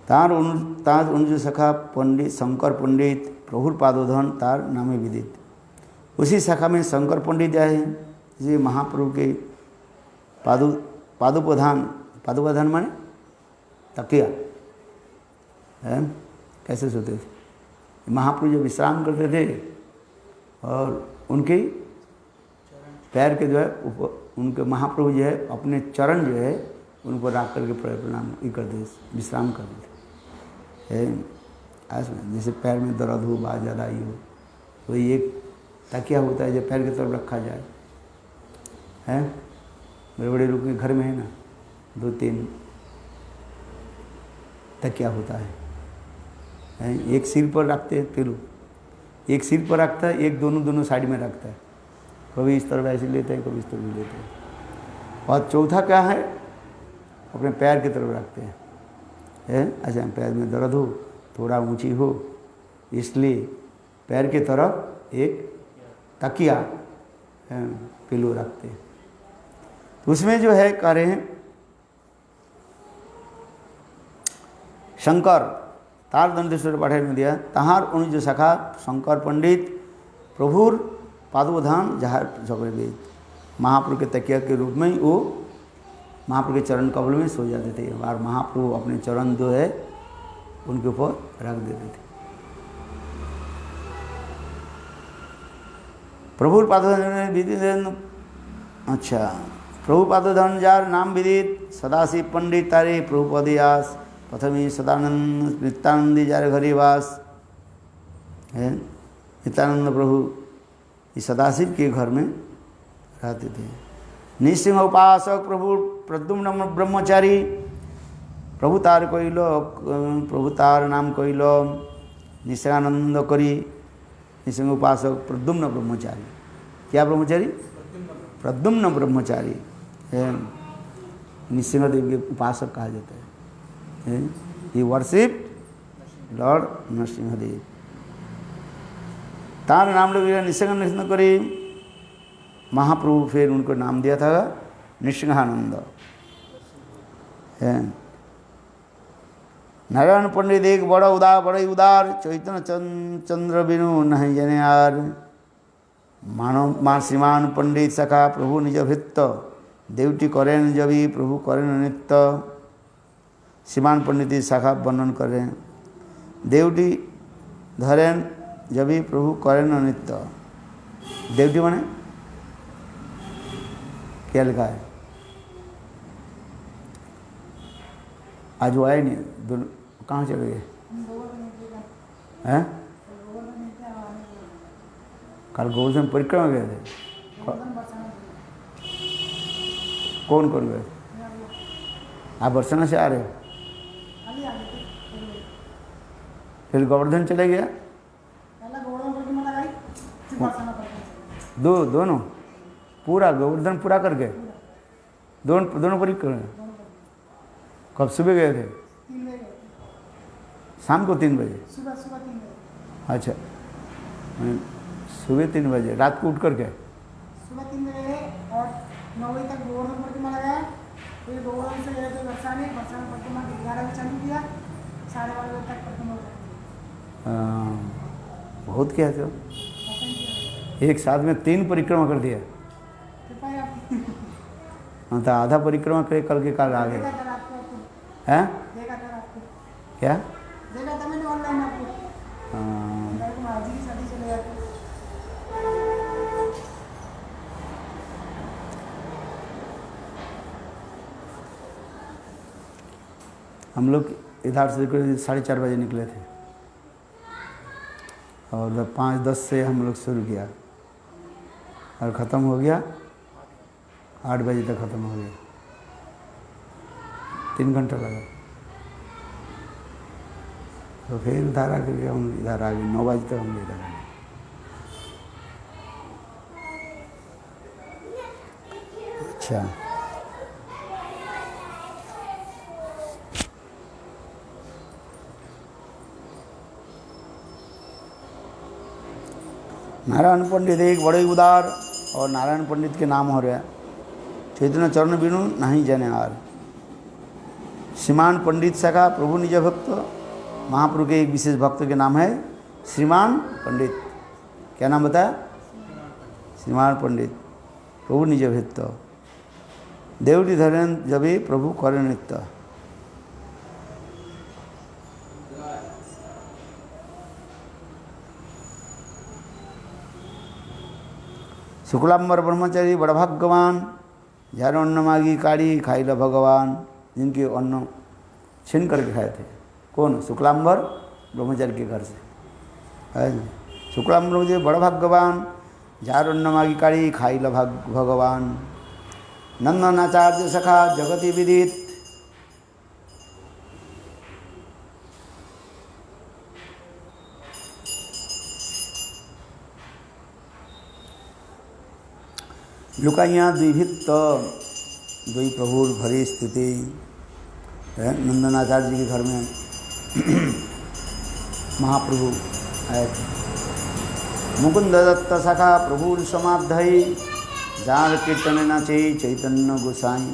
तार उन सखा पंडित शंकर पंडित प्रभुर पादोधन तार नामे विदित। उसी शाखा में शंकर पंडित आए हैं, जिसे महाप्रभु के पादुप्रधान माने तकिया है, कैसे सोते थे महाप्रभु जो विश्राम करते थे और उनके पैर के जो है उनके महाप्रभु जो है अपने चरण जो है उनको रख करके प्रणाम ये करते थे, विश्राम करते थे। जैसे पैर में दर्द हो, बात ज़्यादा ही हो, वही एक तकिया होता है जो पैर की तरफ रखा जाए है। बड़े बड़े लोग के घर में है ना 2-3 तकिया होता है। एक सिर पर रखते हैं पिलो, एक सिर पर रखता है, एक दोनों साइड में रखता है, कभी इस तरफ ऐसे लेते हैं, कभी इस तरफ लेते हैं। और चौथा क्या है, अपने पैर की तरफ रखते हैं। अच्छा पैर में दर्द हो, थोड़ा ऊंची हो, इसलिए पैर की तरफ एक तकिया पिलो रखते हैं। उसमें जो है कह रहे हैं शंकर तार दंडेश्वर पाठे में दिया तहार उन जो शाखा शंकर पंडित प्रभुर पादोधान जहाँ झगड़े गए महाप्रभु के तकिया के रूप में वो महाप्रभु के चरण कमल में सो जाते थे और महाप्रभु अपने चरण जो है उनके ऊपर रख देते थे। प्रभुर पादधन विदित, अच्छा, प्रभु पादधन जार नाम विदित सदाशिव पंडित तारे प्रभुपदयास प्रथमी सदानंद नित्यानंदी जार घरीवास है। नित्यानंद प्रभु इस सदाशिव के घर में रहते थे। नृसिंह उपासक प्रभु प्रद्युम्न ब्रह्मचारी प्रभु तार कहिल, प्रभु तार नाम कहिल निशानंद करी। नृसिंह उपासक प्रद्युम्न ब्रह्मचारी, क्या ब्रह्मचारी? प्रद्युम्न ब्रह्मचारी है। नृसिंह देव के उपासक कहा जाता है। ही वर्शिप लॉर्ड नरसिंह देव। तार नाम लोग नृसिंह करी। महाप्रभु फिर उनको नाम दिया था नृसिंहानंद है। नारायण पंडित एक बड़ा उदार चैतन्य चंद्र बिनु नहीं जने यार। मानव श्रीमान पंडित सखा प्रभु निज भित्त देवटी करें जबी प्रभु करें नित्य। श्रीमान पंडित शाखा वर्णन करें, देवटी धरें जबी प्रभु करें नित्य। देवटी माने क्या लिखा है? आज वो आए नहीं, दोनों कहाँ चले गए हैं? कल गोवर्धन परिक्रमा गए थे। कौन कौन गए? आप बरसाना से आ रहे हो? फिर गोवर्धन चले गया? दोनों पूरा गोवर्धन पूरा कर गए? दोनों परिक्रमा? कब सुबह गए थे? 3 बजे। शाम को 3 बजे? सुबह 3 बजे। अच्छा, सुबह 3 बजे, रात को उठ कर के? सुबह 3 बजे और 9 बजे तक गोवर्धन प्रतिमा लगाया। फिर गोवर्धन से गए थे बरसाने प्रतिमा 11 बजे चालू किया, 12:30 बजे तक प्रतिमा। बहुत क्या है? एक साथ में 3 परिक्रमा कर दिया। हाँ, तो आधा परिक्रमा करके कल आ गए हैं? क्या? देखा था मैंने ऑनलाइन आपको। आज ही शादी चले जाते। हम लोग इधर से 4:30 बजे निकले थे और 5:10 से हम लोग शुरू किया और ख़त्म हो गया 8 बजे तक ख़त्म हो गया। 3 घंटा लगा। तो फिर उधर आ करके हम इधर आ गए। 9 बजे तक हम इधर आ गए। अच्छा, नारायण पंडित एक बड़े उदार और नारायण पंडित के नाम हो रहा है चैतन्य चरण बिनु नहीं जने आर। श्रीमान पंडित सखा प्रभु निज भक्त, महाप्रभु के एक विशेष भक्त के नाम है श्रीमान पंडित। क्या नाम बताया? श्रीमान पंडित प्रभु निज भक्त, देवटी धरें जबी प्रभु करे नित्य। शुक्लांबर ब्रह्मचारी बड़ा भाग्यवान, जार अन्न मागी काड़ी खाइल भगवान, जिनके अन्न छीन करके खाए थे। कौन? शुक्लांबर ब्रह्मचारी के घर से है। शुक्लांबर ब्रह्मचारी बड़ा भाग्यवान, जार अन्न मागी काड़ी खाइल भगवान। नंदनाचार्य सखा जगति विदित, लुकाइया द्विभित्त द्वि प्रभुर भरी स्थिति है। नंदनाचार्य जी के घर में महाप्रभु आए थे। मुकुंद दत्त सखा प्रभु समाधि, जार कीर्तन नाचे चैतन्य गोसाई।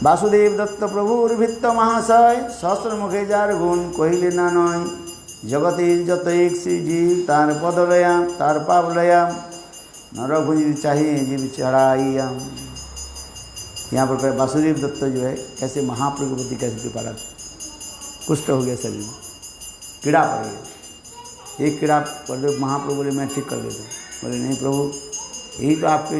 वासुदेव दत्त प्रभुर्भित्त महाशय, सहस्र मुखे जार गुण कहिले नानय। जगते जत एक श्री जीव तार पदलया तार पावलया, नरभुज चाहिए जीव चढ़ाई हम। यहाँ पर वासुदेव दत्त जो है कैसे महाप्रभु के प्रति कैसे कृपा रखते, कुष्ठ हो गया शरीर में, कीड़ा पड़ गया, एक कीड़ा पर महाप्रभु बोले मैं ठीक कर देता हूँ। बोले नहीं प्रभु, यही तो आपके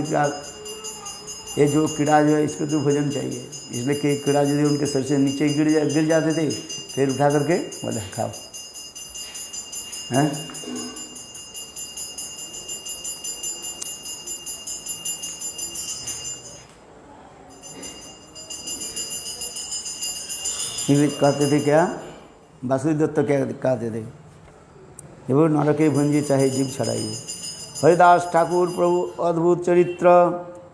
ये जो कीड़ा जो है इसको तो भोजन चाहिए, इसलिए कि कीड़ा यदि उनके शरीर से नीचे गिर जाते थे फिर उठा करके बोले खाओ हैं। कहते थे क्या, वासुदेव दत्त क्या कहते थे, ये वो नरके भुंजी चाहे जीव छड़ाइए। हरिदास ठाकुर प्रभु अद्भुत चरित्र,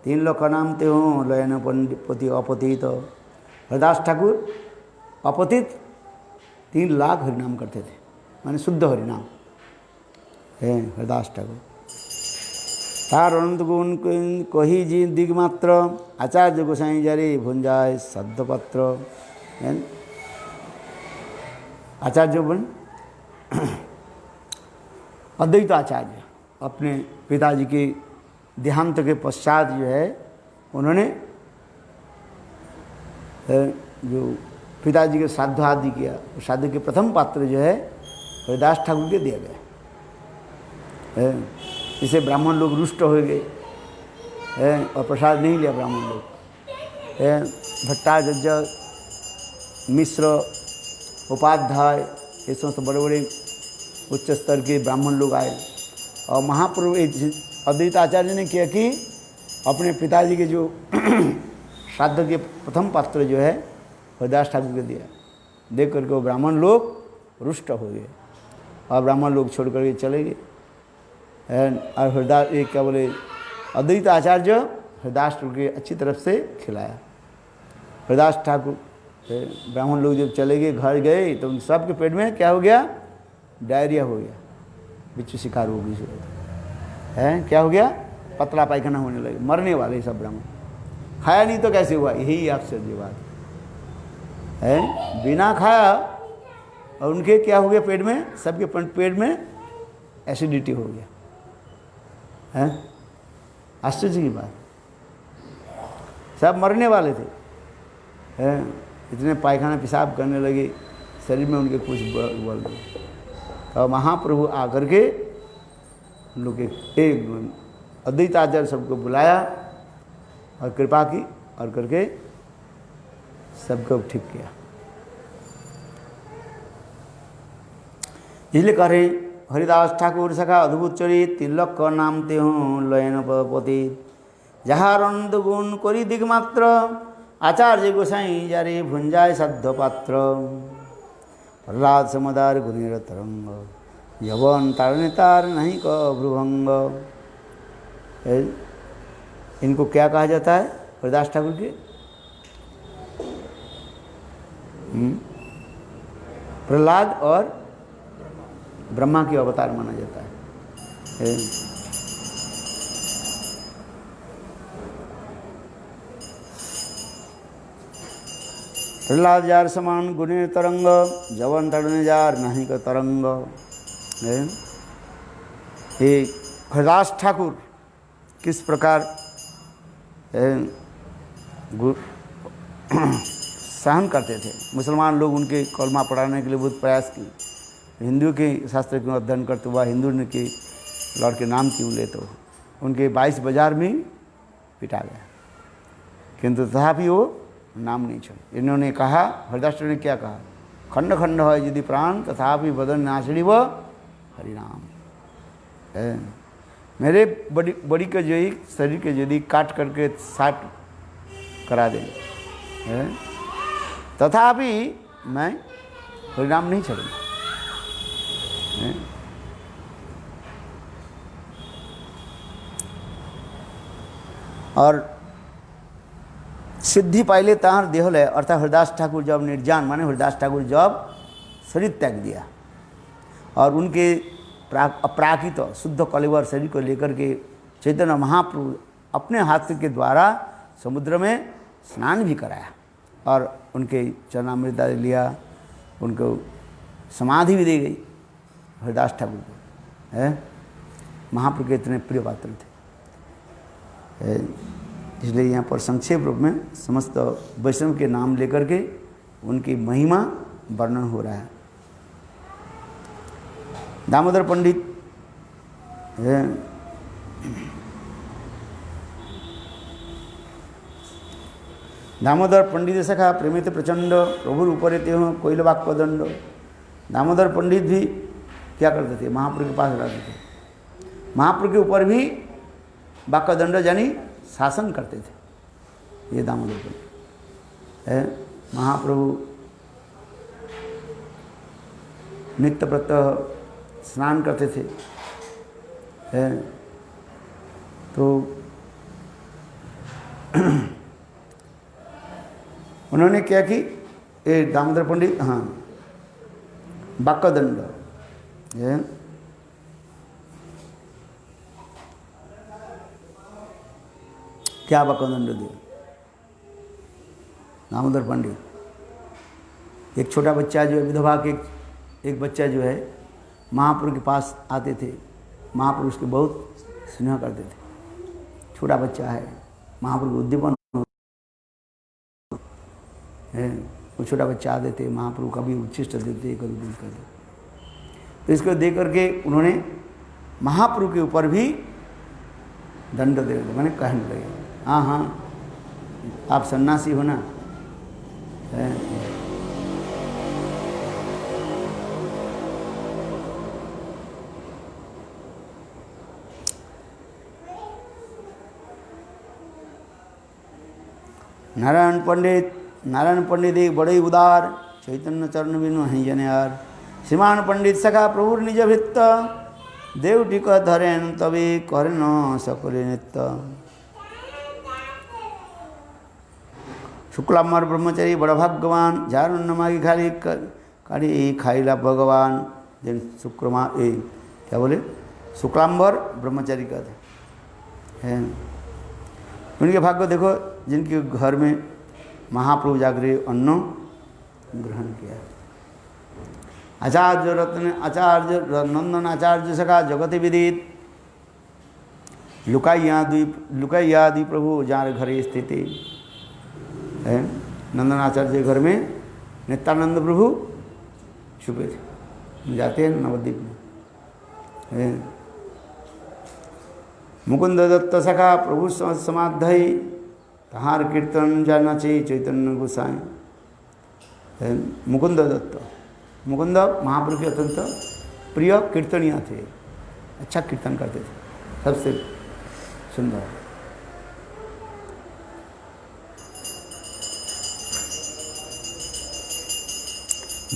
3 लाख नाम ते हो लयन पति अपतित। हरिदास ठाकुर अपतित 3 लाख हरिनाम करते थे, माने शुद्ध हरिनाम है हरिदास ठाकुर। तार अनंत गुण कही जी दिगमात्र, आचार्य गोसाई जारे भुंजाए सद्यपत्र। आचार्य बन अद्वैत आचार्य अपने पिताजी के देहांत के पश्चात जो है उन्होंने जो पिताजी के श्राद्ध आदि किया, श्राद्ध के प्रथम पात्र जो है हरिदास ठाकुर के दिया गया। इसे ब्राह्मण लोग रुष्ट हो गए और प्रसाद नहीं लिया ब्राह्मण लोग। भट्टाचार्य, मिश्र, उपाध्याय, ये समस्त बड़े बड़े उच्च स्तर के ब्राह्मण लोग आए और महाप्रभु अद्वैत आचार्य ने किया कि अपने पिताजी के जो श्राद्ध के प्रथम पात्र जो है हरिदास ठाकुर को दिया। देख करके वो ब्राह्मण लोग रुष्ट हो गए और ब्राह्मण लोग छोड़ करके चले गए। और हरिदास एक क्या बोले अद्वैत आचार्य हरिदास ठाकुर के अच्छी तरफ से खिलाया। हरिदास ठाकुर ब्राह्मण लोग जब चले गए, घर गए, तो उन सबके पेट में क्या हो गया, डायरिया हो गया, बिच्छू शिकार हो गई है, क्या हो गया, पतला पायखाना होने लगे, मरने वाले सब ब्राह्मण। खाया नहीं तो कैसे हुआ, यही आश्चर्य बात है। बिना खाया और उनके क्या हो गया पेट में, सबके पेट में एसिडिटी हो गया है, आश्चर्य की बात। सब मरने वाले थे हैं, इतने पायखाना पेशाब करने लगे, शरीर में उनके कुछ बढ़ गए। और महाप्रभु आकर के उन लोग एक अद्वैत आचार्य सबको बुलाया और कृपा की और करके सबको ठीक किया। इसलिए कह रहे हरिदास ठाकुर सखा अद्भुत चरित, 3 लाख नाम ते हूँ लयन पति। যাহার অনন্ত গুণ করি দিগমাত্র, আচার্য গোসাই যারে ভুঞ্জায় সাধ্য পাত্র। প্রহ্লাদ সমদার গুণের তরঙ্গ, যবন तारने तार नहीं क भ्रुभंग। इनको क्या कहा जाता है हरिदास ठाकुर के? प्रहलाद और ब्रह्मा के अवतार माना जाता है। प्रहलाद जार समान गुणे तरंग, जवन तड़ने जार नहीं का तरंग। ये हरिदास ठाकुर किस प्रकार सहन करते थे। मुसलमान लोग उनके कलमा पढ़ाने के लिए बहुत प्रयास किए। हिंदू के शास्त्र क्यों अध्ययन करते हुआ हिंदू ने के लॉर्ड के नाम क्यों लेते हो, उनके 22 बाजार में पिटा गया, किंतु तथापि वो नाम नहीं छोड़े। इन्होंने कहा, हरिदास ने क्या कहा, खंड खंड है यदि प्राण तथापि बदन नाचड़ी व हरिनाम। मेरे बड़ी के जो शरीर के यदि काट करके साट करा दें तथापि मैं हरिनाम नहीं छोड़ूंगा। और सिद्धि पाइले ताहार देहले, अर्थात हरिदास ठाकुर जब निर्जान माने हरिदास ठाकुर जब शरीर त्याग दिया और उनके अपराकित शुद्ध कलेवर शरीर को लेकर के चैतन्य महाप्रभु अपने हाथ के द्वारा समुद्र में स्नान भी कराया और उनके चरणामृत लिया, उनको समाधि भी दी गई। हरिदास ठाकुर को है महाप्रभु के इतने प्रिय पात्र थे। इसलिए यहाँ पर संक्षेप रूप में समस्त वैष्णव के नाम लेकर के उनकी महिमा वर्णन हो रहा है। दामोदर पंडित दामोदर पंडित सखा प्रेमित प्रचंड प्रभुर ऊपर ते हो कोयल वाक्य दंड। दामोदर पंडित भी क्या करते थे, महाप्रभु के पास रहते थे, महाप्रभु के ऊपर भी वाक्य दंड यानी शासन करते थे। ये दामोदर पंडित है। महाप्रभु नित्य प्रत्यह स्नान करते थे है, तो उन्होंने क्या कि ये दामोदर पंडित, हाँ, वाक्यदंड है, क्या वाक्यदंड दिया दामोदर पंडित। एक छोटा बच्चा जो है, विधवा के एक बच्चा जो है महाप्रभु के पास आते थे, महाप्रभु उसके बहुत स्नेह करते थे। छोटा बच्चा है, महाप्रभु उद्दीपन है, वो छोटा बच्चा आते थे, महाप्रभु कभी उच्छिष्ट देते, कभी कुछ करते। तो इसको देख करके उन्होंने महाप्रभु के ऊपर भी दंड दे दिया। मैंने कहने लगे, हाँ हाँ आप सन्यासी हो ना है। नारायण पंडित एक बड़े उदार, चैतन्य चरण बिनु हैं जन्यार। श्रीमान पंडित सखा प्रभुर निज भित्त, देव टिक धरेन तबे करे न सकले नित्य। शुक्लाम्बर ब्रह्मचारी बड़ भाग्यवान, जार न मागी खाली काढ़ी खाइला भगवान। जिन शुक्रमा क्या बोले, शुक्लाम्बर ब्रह्मचारी कहते हैं। उनके भाग्य देखो, जिनके घर में महाप्रभु जागरे अन्न ग्रहण किया। आचार्य रत्न, आचार्य नंदन आचार्य सखा जगत विदित, लुकाइयादि प्रभु जार घरे स्थित है। नंदन आचार्य घर में नित्यानंद प्रभु छुपे थे, जाते हैं नवद्वीप में। मुकुंद दत्त सखा प्रभु समाधि, तहार कीर्तन जाना चाहिए चैतन्य गोसाई। मुकुंद दत्त, मुकुंद महाप्रभु के अत्यंत प्रिय कीर्तनिया थे, अच्छा कीर्तन करते थे, सबसे सुंदर।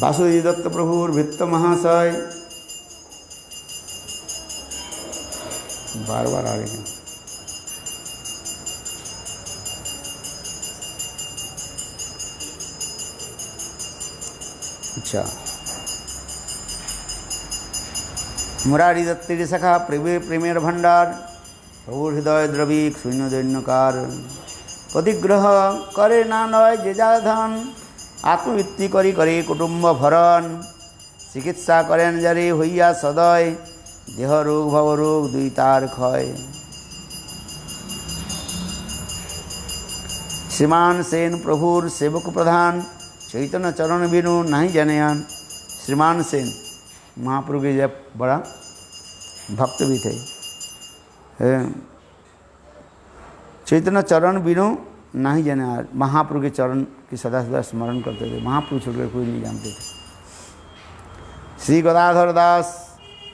वासुदेव दत्त प्रभुर भित्त महाशय, बार बार आ रहे हैं। अच्छा, मुरारी दत्त सखा प्रेमेर भंडार, प्रभु हृदय द्रविक शून्य दैन्यकार। पतिग्रह करे ना नय जे जा धन, आत्मवृत्ति करी करे कुटुंब भरण। चिकित्सा करें जारे हইয়া सदय, देह रोग भव रोग दुई तार क्षय। श्रीमान सेन प्रभुर सेवक प्रधान, चैतन्य चरण बिनु नहीं जनयान। श्रीमान सेन महाप्रभु के जब बड़ा भक्त भी थे, चैतन्य चरण बिनु नहीं जन्यान। महाप्रभु के चरण की सदा सदा स्मरण करते थे, महाप्रभु छोड़कर कोई नहीं जानते थे। श्री गदाधर दास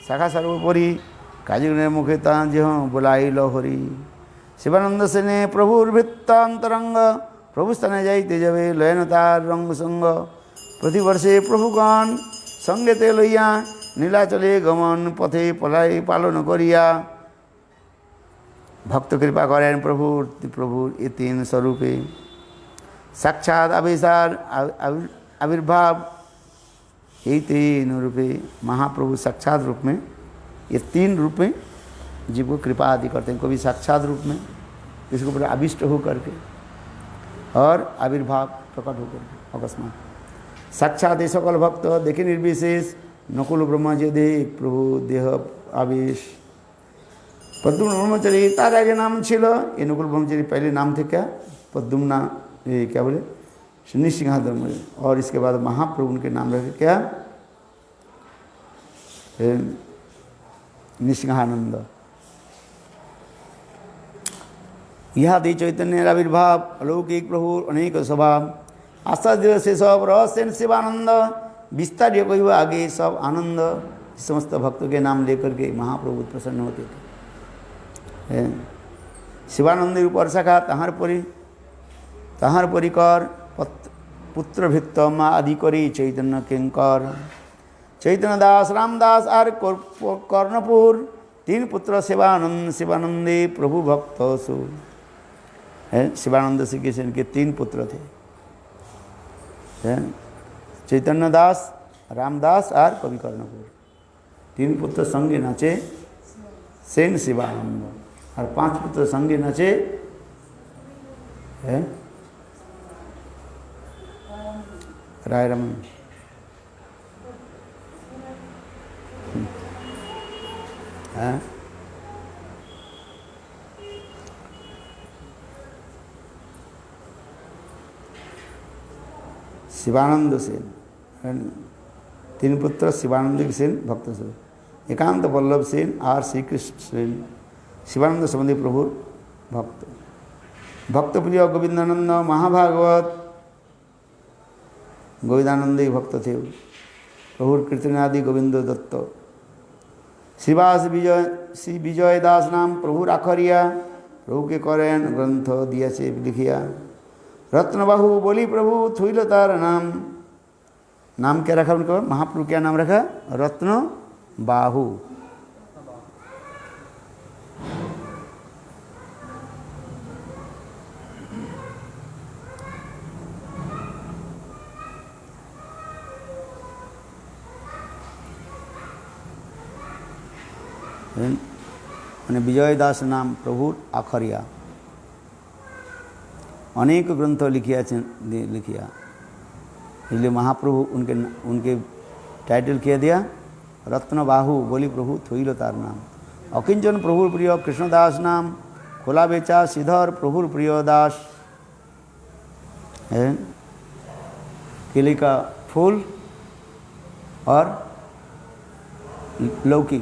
शाखा सर्वोपरि, काजी मुखे तांज बुलाई लहरी। शिवानंद सेने प्रभुर भित्तांतरंग, प्रभु स्थाने जाइते जबे लयन तार रंग संग। प्रतिवर्षे प्रभुगण संगे ते लइया, नीलाचले गमन पथे पलाई पालन करिया। भक्त कृपा करें प्रभु प्रभु ये तीन स्वरूपे। साक्षात आविर्भाव आविर्भाव यही तीन रूपे। महाप्रभु साक्षात रूप में, ये तीन रूप में जीव को कृपा आदि करते हैं। कभी साक्षात रूप में, किसी को ऊपर आविष्ट हो करके, और आविर्भाव प्रकट होकर के अकस्मात। साक्षात सकल भक्त देखे निर्विशेष, नकुल ब्रह्मा जी देख प्रभु देह आवेश। पद्मुम्न ब्रह्मचारी तार आगे नाम छिलो ये नकुल ब्रह्मचारी पहले नाम थे क्या पद्मुम्ना ये क्या बोले निसिंहाधर और इसके बाद महाप्रभु उनके नाम रखे क्या निसिंहानंद। यह आदि चैतन्य आविर्भाव अलौकिक प्रभु अनेक स्वभाव आश्चर्य से सब रहस्य शिवानंद विस्तार कोई आगे सब आनंद समस्त भक्तों के नाम लेकर के महाप्रभु प्रसन्न होते थे। शिवानंद ऊपर शाखा ताहार परिकर पुत्र भित्त माँ आदि करी चैतन्य किंकर चैतन्य दास रामदास आर कर्णपुर तीन पुत्र शिवानंदे प्रभु भक्त सु है। शिवानंद श्री कृष्ण के तीन पुत्र थे चैतन्य दास रामदास और कवि कर्णपुर तीन पुत्र संगे नाचे सेन शिवानंद और 5 पुत्र संगे नाचे है राय रमन। शिवानंद सेन तीन पुत्र शिवानंद सेन भक्त सेन एकांत वल्लभ सेन और श्री कृष्ण सेन शिवानंद संबंधी प्रभु भक्त भक्त प्रिय गोविंदानंद महाभागवत गोविंदानंद ही भक्त थे प्रभु कीर्तन आदि गोविंद दत्त शिवास विजय श्री विजय दास नाम प्रभु राखरिया प्रभु के करें ग्रंथ दिया से लिखिया रत्नबाहु बोली प्रभु थुइल तार नाम क्या रखा उनका महाप्रभु क्या नाम रखा रत्न बाहु। અને વિજયદાસ નામ પ્રભુ આખરિયા अनेक ग्रंथ लिखिया इसलिए महाप्रभु उनके टाइटल किया दिया रत्न बाहु बोली प्रभु थोइल तार नाम अकिंचन प्रभुर प्रिय कृष्णदास नाम खोला बेचा श्रीधर प्रभुर प्रिय दास है। केले का फूल और लौकी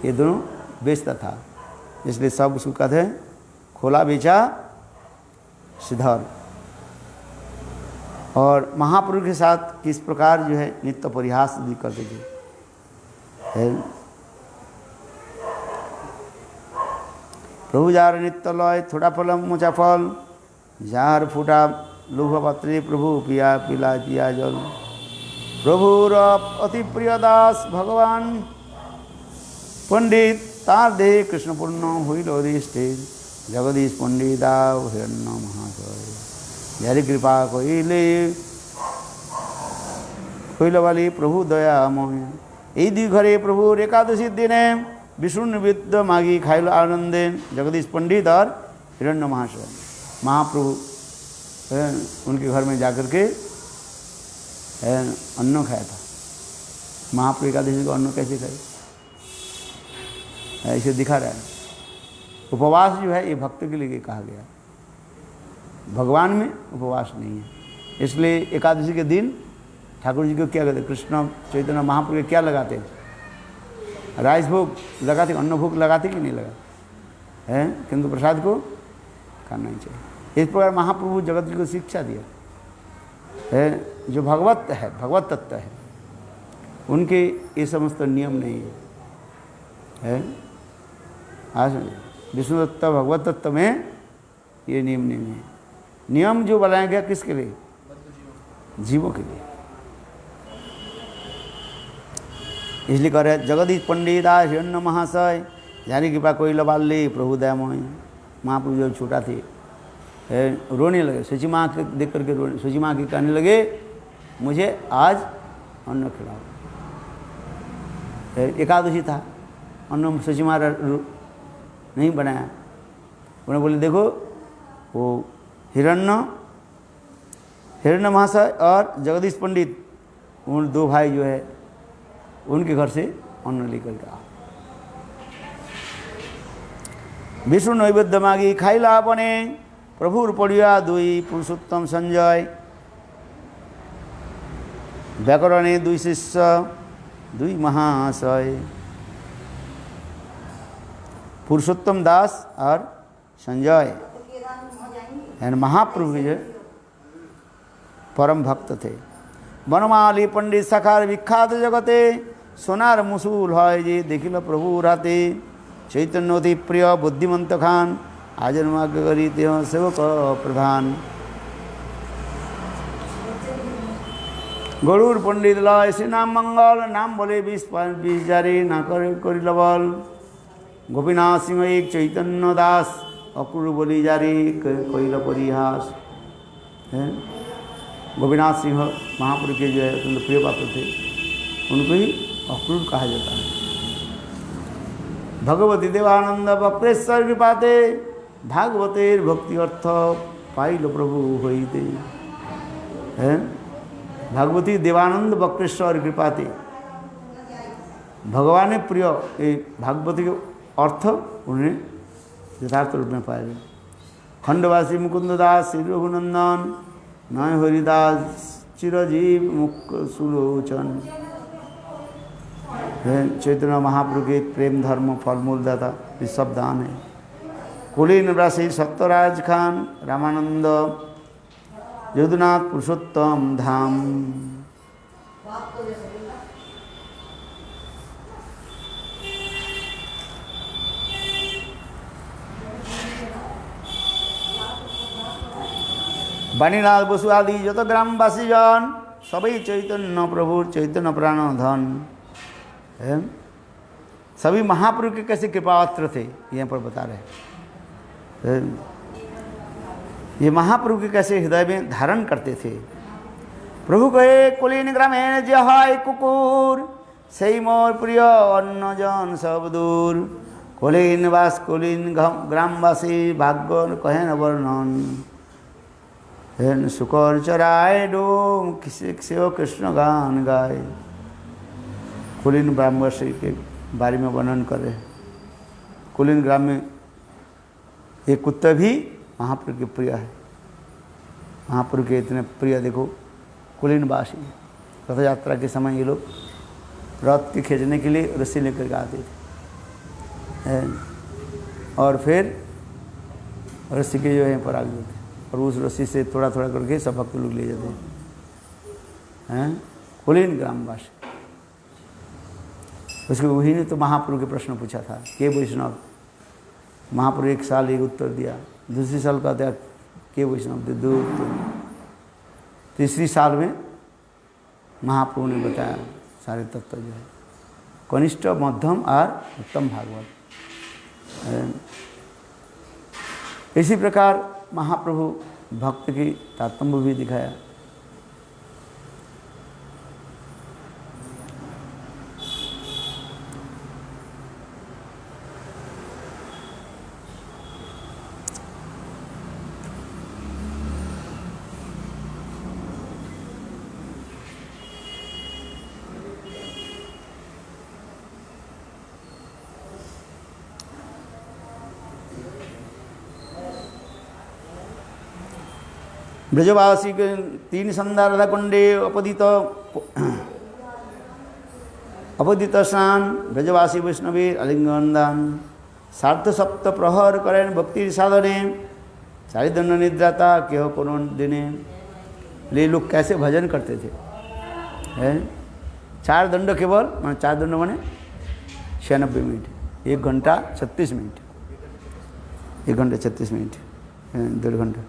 ये दोनों बेचता था इसलिए सब उसको कहते हैं खोला बेचा श्रीधर। और महाप्रभु के साथ किस प्रकार जो है नित्य परिहास भी करते थे प्रभु जार नित्य लय थोड़ा फलम मोचा फल जार फूटा लोभ पात्रे प्रभु पिया पिला पिया जल प्रभुर अति प्रिय दास भगवान पंडित तार देह कृष्णपूर्ण हुई लोधिष्ठे जगदीश पंडिता हिरण्य महाशय यारी कृपा कोइले कोइल वाली प्रभु दयामय এই দুই ঘরে প্রভুর एकादशी दिने विष्णु निवेद्य मागी खाइल आनंदे जगदीश पंडित और हिरण्य महाशय महाप्रभु उनके घर में जाकर के अन्न खाया था। महाप्रभु एकादशी को अन्न कैसे खाए ऐसे दिखा रहा है। उपवास जो है ये भक्त के लिए कहा गया भगवान में उपवास नहीं है। इसलिए एकादशी के दिन ठाकुर जी को क्या कहते कृष्ण चैतन्य महाप्रभु के क्या लगाते हैं राइस भोग लगाते अन्न भोग लगाते कि नहीं लगाते हैं किंतु प्रसाद को खाना ही चाहिए। इस प्रकार महाप्रभु जगत जी को शिक्षा दिया है जो भगवत है भगवत तत्व है उनके ये समस्त नियम नहीं है आज विष्णु तत्व भगवत तत्व में ये नियम नहीं है। नियम जो बनाया गया किसके लिए जीवों के लिए। इसलिए कह रहे जगदीश पंडित हिरण्य महाशय जानी कृपा कोई लबाल ले प्रभु दयामय महाप्रभु जब छोटा थे रोने लगे सुची माँ के देख करके रोने सुची माँ के कहने लगे मुझे आज अन्न खिलाओ। एकादशी था अन्न सुची माँ नहीं बनाया उन्हें बोले देखो वो हिरण्य महाशय और जगदीश पंडित उन दो भाई जो है उनके घर से अन्न लेकर के आओ। विष्णु नैवेद्य मागी खाइला बने प्रभुर पड़िया दुई पुरुषोत्तम संजय व्याकरणे दुई शिष्य दुई महाशय पुरुषोत्तम दास और संजय यानी महाप्रभु जो परम भक्त थे। बनमाली पंडित सखार विख्यात जगते सोनार मुसूल है जे देखिल प्रभु राते चैतन्य अति प्रिय बुद्धिमंत खान आजन्माग्य करी देह सेवक प्रधान गरुड़ पंडित लय श्री नाम मंगल नाम बोले 20 जारी ना करी लबल गोपीनाथ सिंह एक चैतन्य दास अक्रूर बोली जारी कोइल परिहास है। गोपीनाथ सिंह महापुरुष के जो है अत्यंत प्रिय पात्र थे, उनको ही अक्रूर कहा जाता है। भगवती देवानंद बक्रेश्वर कृपाते भागवतेर भक्ति अर्थ पाइल प्रभु होइते हैं। भगवती देवानंद बक्रेश्वर कृपाते भगवान प्रिय ये भागवती के अर्थ उन्हें यथार्थ रूप में पाए। खंडवासी मुकुंद दास श्री रघुनंदन नय हरिदास चिरजीव मुख सुलोचन चैतन्य महाप्रभु के प्रेम धर्म फलमूल दाता ऋषभ दान है। कुलीन राशि सत्यराज खान रामानंद यदुनाथ पुरुषोत्तम धाम बाणीनाथ बसु आदि जत ग्रामवासी जन सभी चैतन्य प्रभु चैतन्य प्राण धन है। सभी महाप्रभु के कैसे कृपापात्र थे यहाँ पर बता रहे हैं। ये महाप्रभु के कैसे हृदय में धारण करते थे। प्रभु कहे कुलीन ग्रामे जहाय कुकुर सही मोर प्रिय अन्न जन सब दूर कुलीन वास कुलीन ग्रामवासी भाग्य कहे न वर्णन शुकर चराए डोम सेव कृष्ण गान गाए। कुलीन ग्रामवासी के बारे में वर्णन कर रहे। कुलीन ग्राम में एक कुत्ता भी महाप्रभु के प्रिय है। महाप्रभु के इतने प्रिय देखो कुलीनवासी रथ यात्रा के समय ये लोग रथ के खींचने के लिए रस्सी लेकर के आते थे और फिर रस्सी के जो है पर आगे होते और उस रस्सी से थोड़ा थोड़ा करके सब भक्त लोग ले जाते हैं। कुलीन ग्रामवासी उसके वही ने तो महाप्रभु के प्रश्न पूछा था के वैष्णव। महाप्रभु एक साल एक उत्तर दिया, दूसरी साल कहते हैं के वैष्णव दे दो उत्तर। तीसरी साल में महाप्रभु ने बताया सारे तत्व जो है कनिष्ठ मध्यम और उत्तम भागवत। इसी प्रकार महाप्रभु भक्त की तात्पर्य भी दिखाया। ब्रजवासी के 3 संध्या राधा कुंडे अपदित स्नान ब्रजवासी वैष्णवी अलिंगन दान सार्थ सप्त प्रहर करें भक्ति साधने सारी दंड निद्राता केह कोनो दिने। ये लोग कैसे भजन करते थे है। 4 दंड केवल 4 दंड माने 96 मिनट 1 घंटा 36 मिनट 1 घंटा 36 मिनट 1.5 घंटा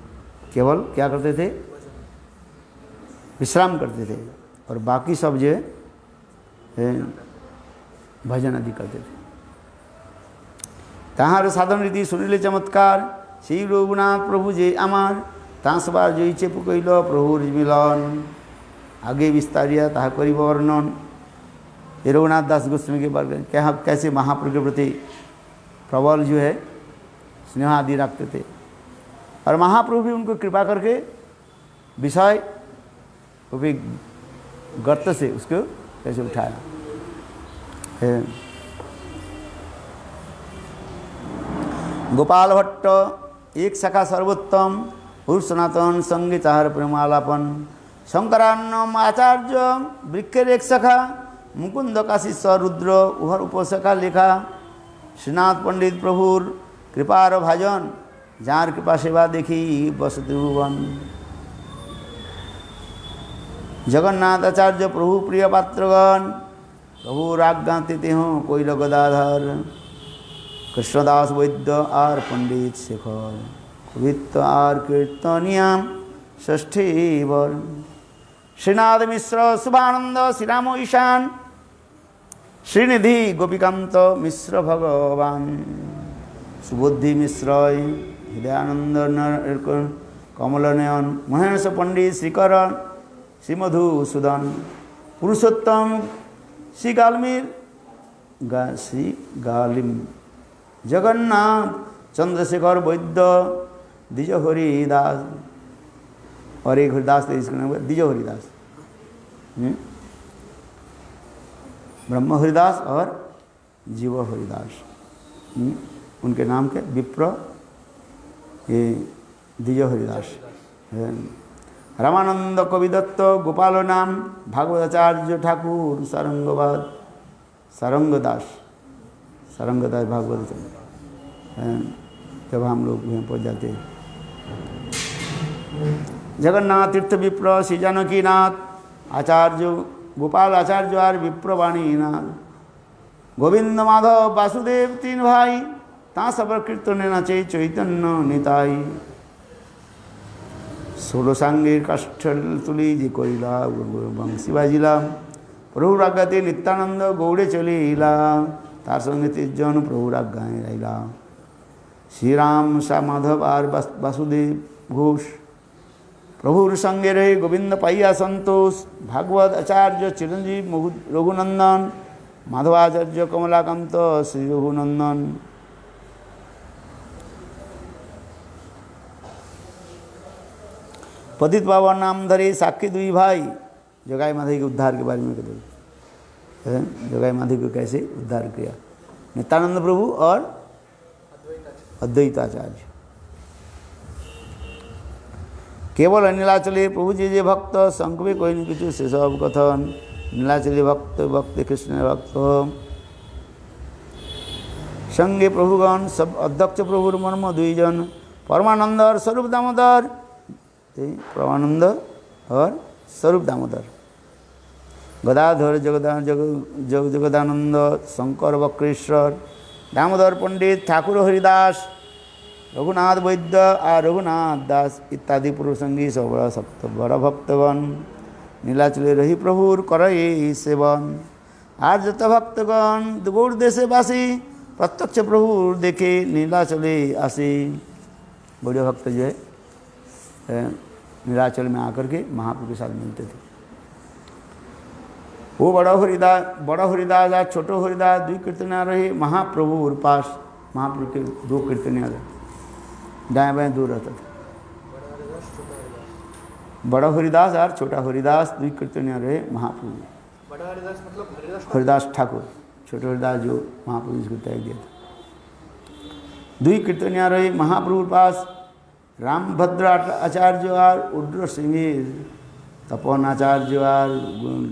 केवल क्या करते थे विश्राम करते थे और बाकी सब जो भजन आदि करते थे। ताहार साधन रीति सुनिले चमत्कार श्री रघुनाथ प्रभु जे आमार तांसबार जो इच्छे पुकैल प्रभुर मिलन आगे विस्तारिया ताहा करी वर्णन। ये रघुनाथ दास गोस्वामी के बारे में क्या कैसे महाप्रभु के प्रति प्रबल जो है स्नेह आदि रखते थे और महाप्रभु भी उनको कृपा करके विषय को भी गर्त से उसको कैसे उठाया है। गोपाल भट्ट एक शाखा सर्वोत्तम और सनातन संगीत आहार प्रेमालापन शंकरान्नम आचार्य वृक्षेर एक शाखा मुकुंद काशी रुद्र उहर उपशाखा लेखा श्रीनाथ पंडित प्रभुर कृपार भाजन जार कृपा सेवा देखी बसति भुवन जगन्नाथ आचार्य प्रभु प्रिय पात्रगण प्रभु आज्ञा तिथि हूँ coil Gadadhar Krishnadas Vaidya are Pandit Shekhar कवित्व are कीर्तनियाम षष्ठी वर श्रीनाथ मिश्र शुभानंद श्रीराम ईशान श्रीनिधि गोपीकांत मिश्र भगवान सुबुद्धि मिश्र हृदयानंद कमलनयन महेश पंडित श्रीकरण श्रीमधुसूदन पुरुषोत्तम श्री गालिम जगन्नाथ चंद्रशेखर वैद्य द्विज हरिदास और एक हरिदास द्विज हरिदास ब्रह्म हरिदास और जीव हरिदास उनके नाम के विप्र ये द्विज हरिदास रामानंद कविदत्त गोपाल नाम भागवताचार्य ठाकुर सारंगदास भागवत जब हम लोग वहीं पहुँच जाते हैं जगन्नाथ तीर्थ विप्र श्री जानकीनाथ आचार्य गोपाल आचार्य और विप्रवाणीनाथ गोविंद माधव वासुदेव तीन भाई ता सब कीर्तन नाचे चैतन्य निताई ষোলো সাঙ্গের কাষ্ঠল তুলি যে করিলাম বংশী বাজিলাম প্রভুর আজ্ঞাতে নিত্যানন্দ গৌড়ে চলিলাম তার সঙ্গে 30 জন প্রভুর আজ্ঞায় রাইলাম শ্রীরাম সা মাধব আর বাসুদেব ঘোষ প্রভুর সঙ্গে রহে গোবিন্দ পাইয়া সন্তোষ ভাগবত আচার্য চিরঞ্জীব রঘুনন্দন মাধবাচার্য কমলাকান্ত শ্রী রঘুনন্দন पतित पावन नाम धरे साक्षी दुई भाई जगाई माधवी के उद्धार के बारे में कहते हैं जगाई माधवी को कैसे उद्धार किया नित्यानंद प्रभु और अद्वैताचार्य केवल नीलाचले प्रभु जी जे भक्त संकवे कोई नहीं किचु से सब कथन नीलाचले भक्त भक्त कृष्ण भक्त संगे प्रभुगण सब अध्यक्ष प्रभुर मर्म दुईजन परमानंद और स्वरूप दामोदर परमानंद और स्वरूप दामोदर गदाधर जगदानंद शंकर वक्रेश्वर दामोदर पंडित ठाकुर हरिदास रघुनाथ वैद्य और रघुनाथ दास इत्यादि पुरुषंगी सब सप्त बड़ भक्तगण नीलाचले रही प्रभुर करे सेवन আর যত ভক্তগণ গৌড় দেশে বাসী प्रत्यक्ष प्रभु देखे नीलाचले आसे गौड़ीय भक्त जो है नीलाचल में आकर के महाप्रभु के साथ मिलते थे। वो बड़ा हरिदास या छोटो हरिदास दुई कीर्तनिया रहे महाप्रभु और पास महाप्रभु के 2 कीर्तनिया रहे दाएं बाएं दूर रहता था। बड़ा हरिदास और छोटा हरिदास दुई कीर्तनिया रहे महाप्रभु। बड़ा हरिदास मतलब हरिदास ठाकुर छोटे हरिदास जो महाप्रभु जिसको त्याग दिया था। दुई कीर्तनिया रहे महाप्रभु पास रामभद्र आचार्य और उड्र सिंह तपन आचार्य और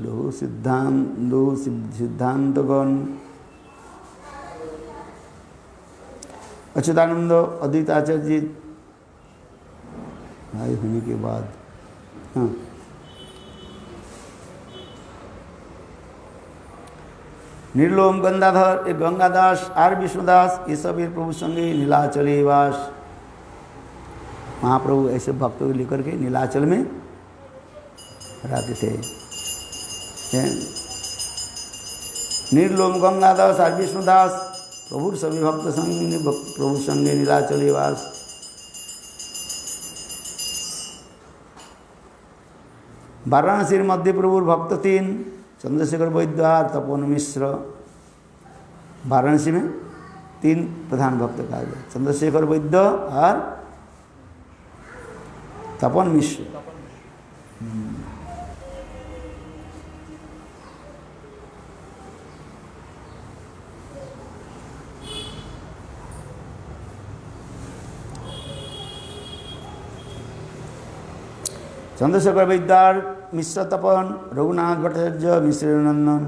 लघु सिद्धांतगण अच्युतानंद अद्वैत आचार्य जी भाई होने के बाद हाँ निर्लोम गंगाधर गंगादास आर विष्णुदास ये सब प्रभु संगे नीलाचली वास। महाप्रभु ऐसे भक्तों को लेकर के नीलाचल में रहते थे। निर्लोम गंगादास आर विष्णुदास प्रभु सभी भक्त संग प्रभु संगे नीलाचली वास। वाराणसी मध्य प्रभु भक्त 3 चंद्रशेखर वैद्य तपोन मिश्र। वाराणसी में 3 प्रधान भक्त कहा गया चंद्रशेखर वैद्य और तपन मिश्र। चंद्रशेखर विद्यार मिश्र तपन रघुनाथ भट्टाचार्य मिश्र नंदन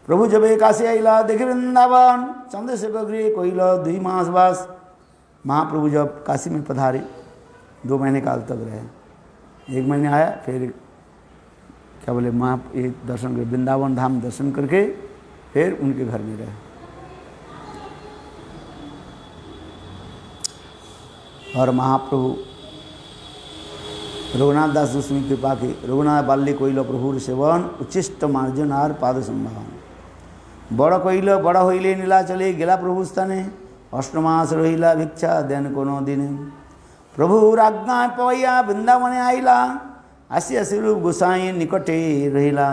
प्रभु जब काशी आइला देखे वृंदावन चंद्रशेखर गृह कोइल 2 मास बास। महाप्रभु जब काशी में पधारे 2 महीने काल तक रहे। 1 महीने आया फिर क्या बोले महा एक दर्शन कर वृंदावन धाम दर्शन करके फिर उनके घर में रहे। और महाप्रभु रघुनाथ दास गोस्वामी कृपा के रघुनाथ बाल्य कोइल प्रभुर सेवन उच्चिष्ट मार्जनार पाद संभावन बड़ कोइल बड़ हईले नीलाचले गेला प्रभु स्थाने अष्टमास रहिला भिक्षा देन कोनो दिने प्रभुर आज्ञा पवैया वृंदावने आइला आसी आसी रूप गोसाई निकटे रहिला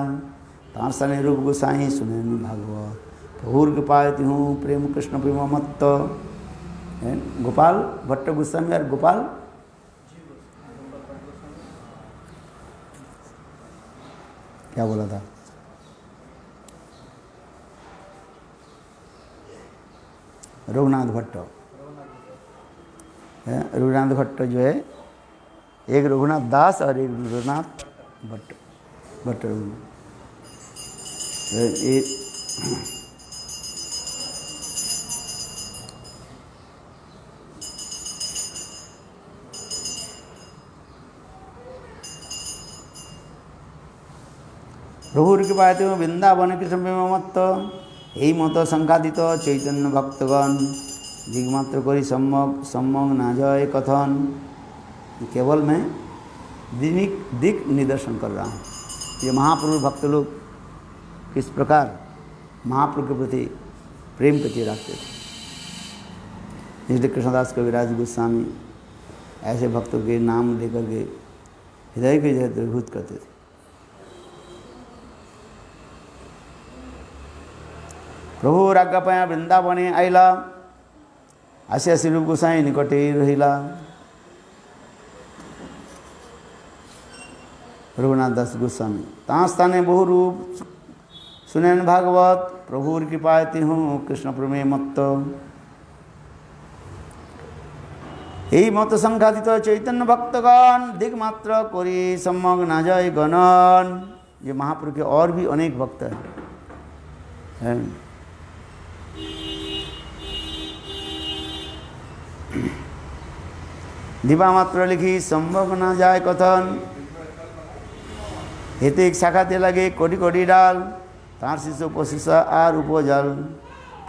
तार स्थाने रूप गोसाई सुनेन भागवत प्रभुर कृपा हूँ प्रेम कृष्ण प्रेम मत्त गोपाल भट्ट गोस्वामी और गोपाल क्या बोला था रघुनाथ भट्ट रघुनाथ भट्ट जो है एक रघुनाथ दास और एक रघुनाथ भट्ट भट्ट ये प्रभुर कृपा वृंदावन कृष्ण प्रेम मत्त यही मत संघादित चैतन्य भक्तगण दिग्मात्र करी सम्मग ना जय कथन। केवल मैं दिक निदर्शन कर रहा हूँ। ये महाप्रभु भक्त लोग किस प्रकार महाप्रभु के प्रति प्रेम प्रति रखते थे। इसलिए कृष्णदास कविराज गोस्वामी ऐसे भक्तों के नाम लेकर के हृदय के जय द्रवीभूत करते थे। प्रभु आज्ञा पाया वृंदावने आइला आसी आसी रूप गोसाई निकटे रहिला। रघुनाथ दास गोस्वामी ता स्थाने बहु रूप सुनेन भागवत प्रभुर कृपायति हूँ कृष्ण प्रेमे मत्त यही मत संघादित चैतन्य भक्तगण दिग्मात्र करी सम्मग ना जय गणन। ये महाप्रभु के और भी अनेक भक्त हैं। दिवा मात्र लिखी संभव न जाए कथन हेतु एक शाखाते लगे कोटि कोटि डाल तार शिशु पशिशा आर उपजल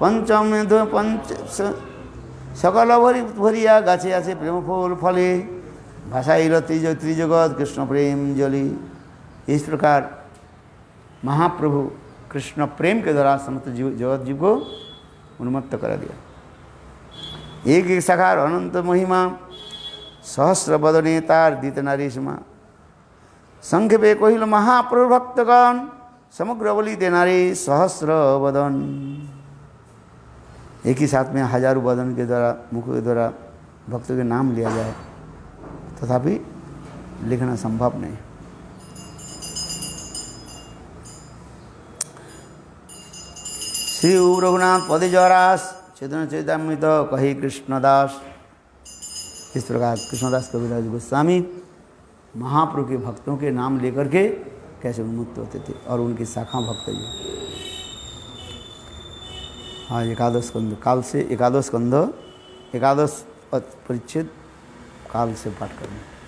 पंचम पंच सकल भरिया गाছে আছে प्रेम फूल फले भाषाइल त्रिजगत कृष्ण प्रेम जली। इस प्रकार महाप्रभु कृष्ण प्रेम के द्वारा समस्त जगत जीव को उन्मत्त करा दिया। एक एक शाखार अनंत महिमा सहस्र बदने तार दीत नारीष्मा संक्षेपे कहिल महाप्रभु भक्तगण समग्र बलि नारी सहस्र बदन। एक ही साथ में हजारों बदन के द्वारा मुख के द्वारा भक्तों के नाम लिया जाए तथापि लिखना संभव नहीं। श्री रघुनाथ पदे जरास चैतन्य चैतामृत कही कृष्णदास। इस प्रकार कृष्णदास कविराज गोस्वामी महाप्रभु के भक्तों के नाम लेकर के कैसे उन्मुक्त होते थे और उनकी शाखा भक्त जो हाँ एकादश स्कंद काल से एकादश स्कंद एकादश परिच्छेद काल से पाठ करना।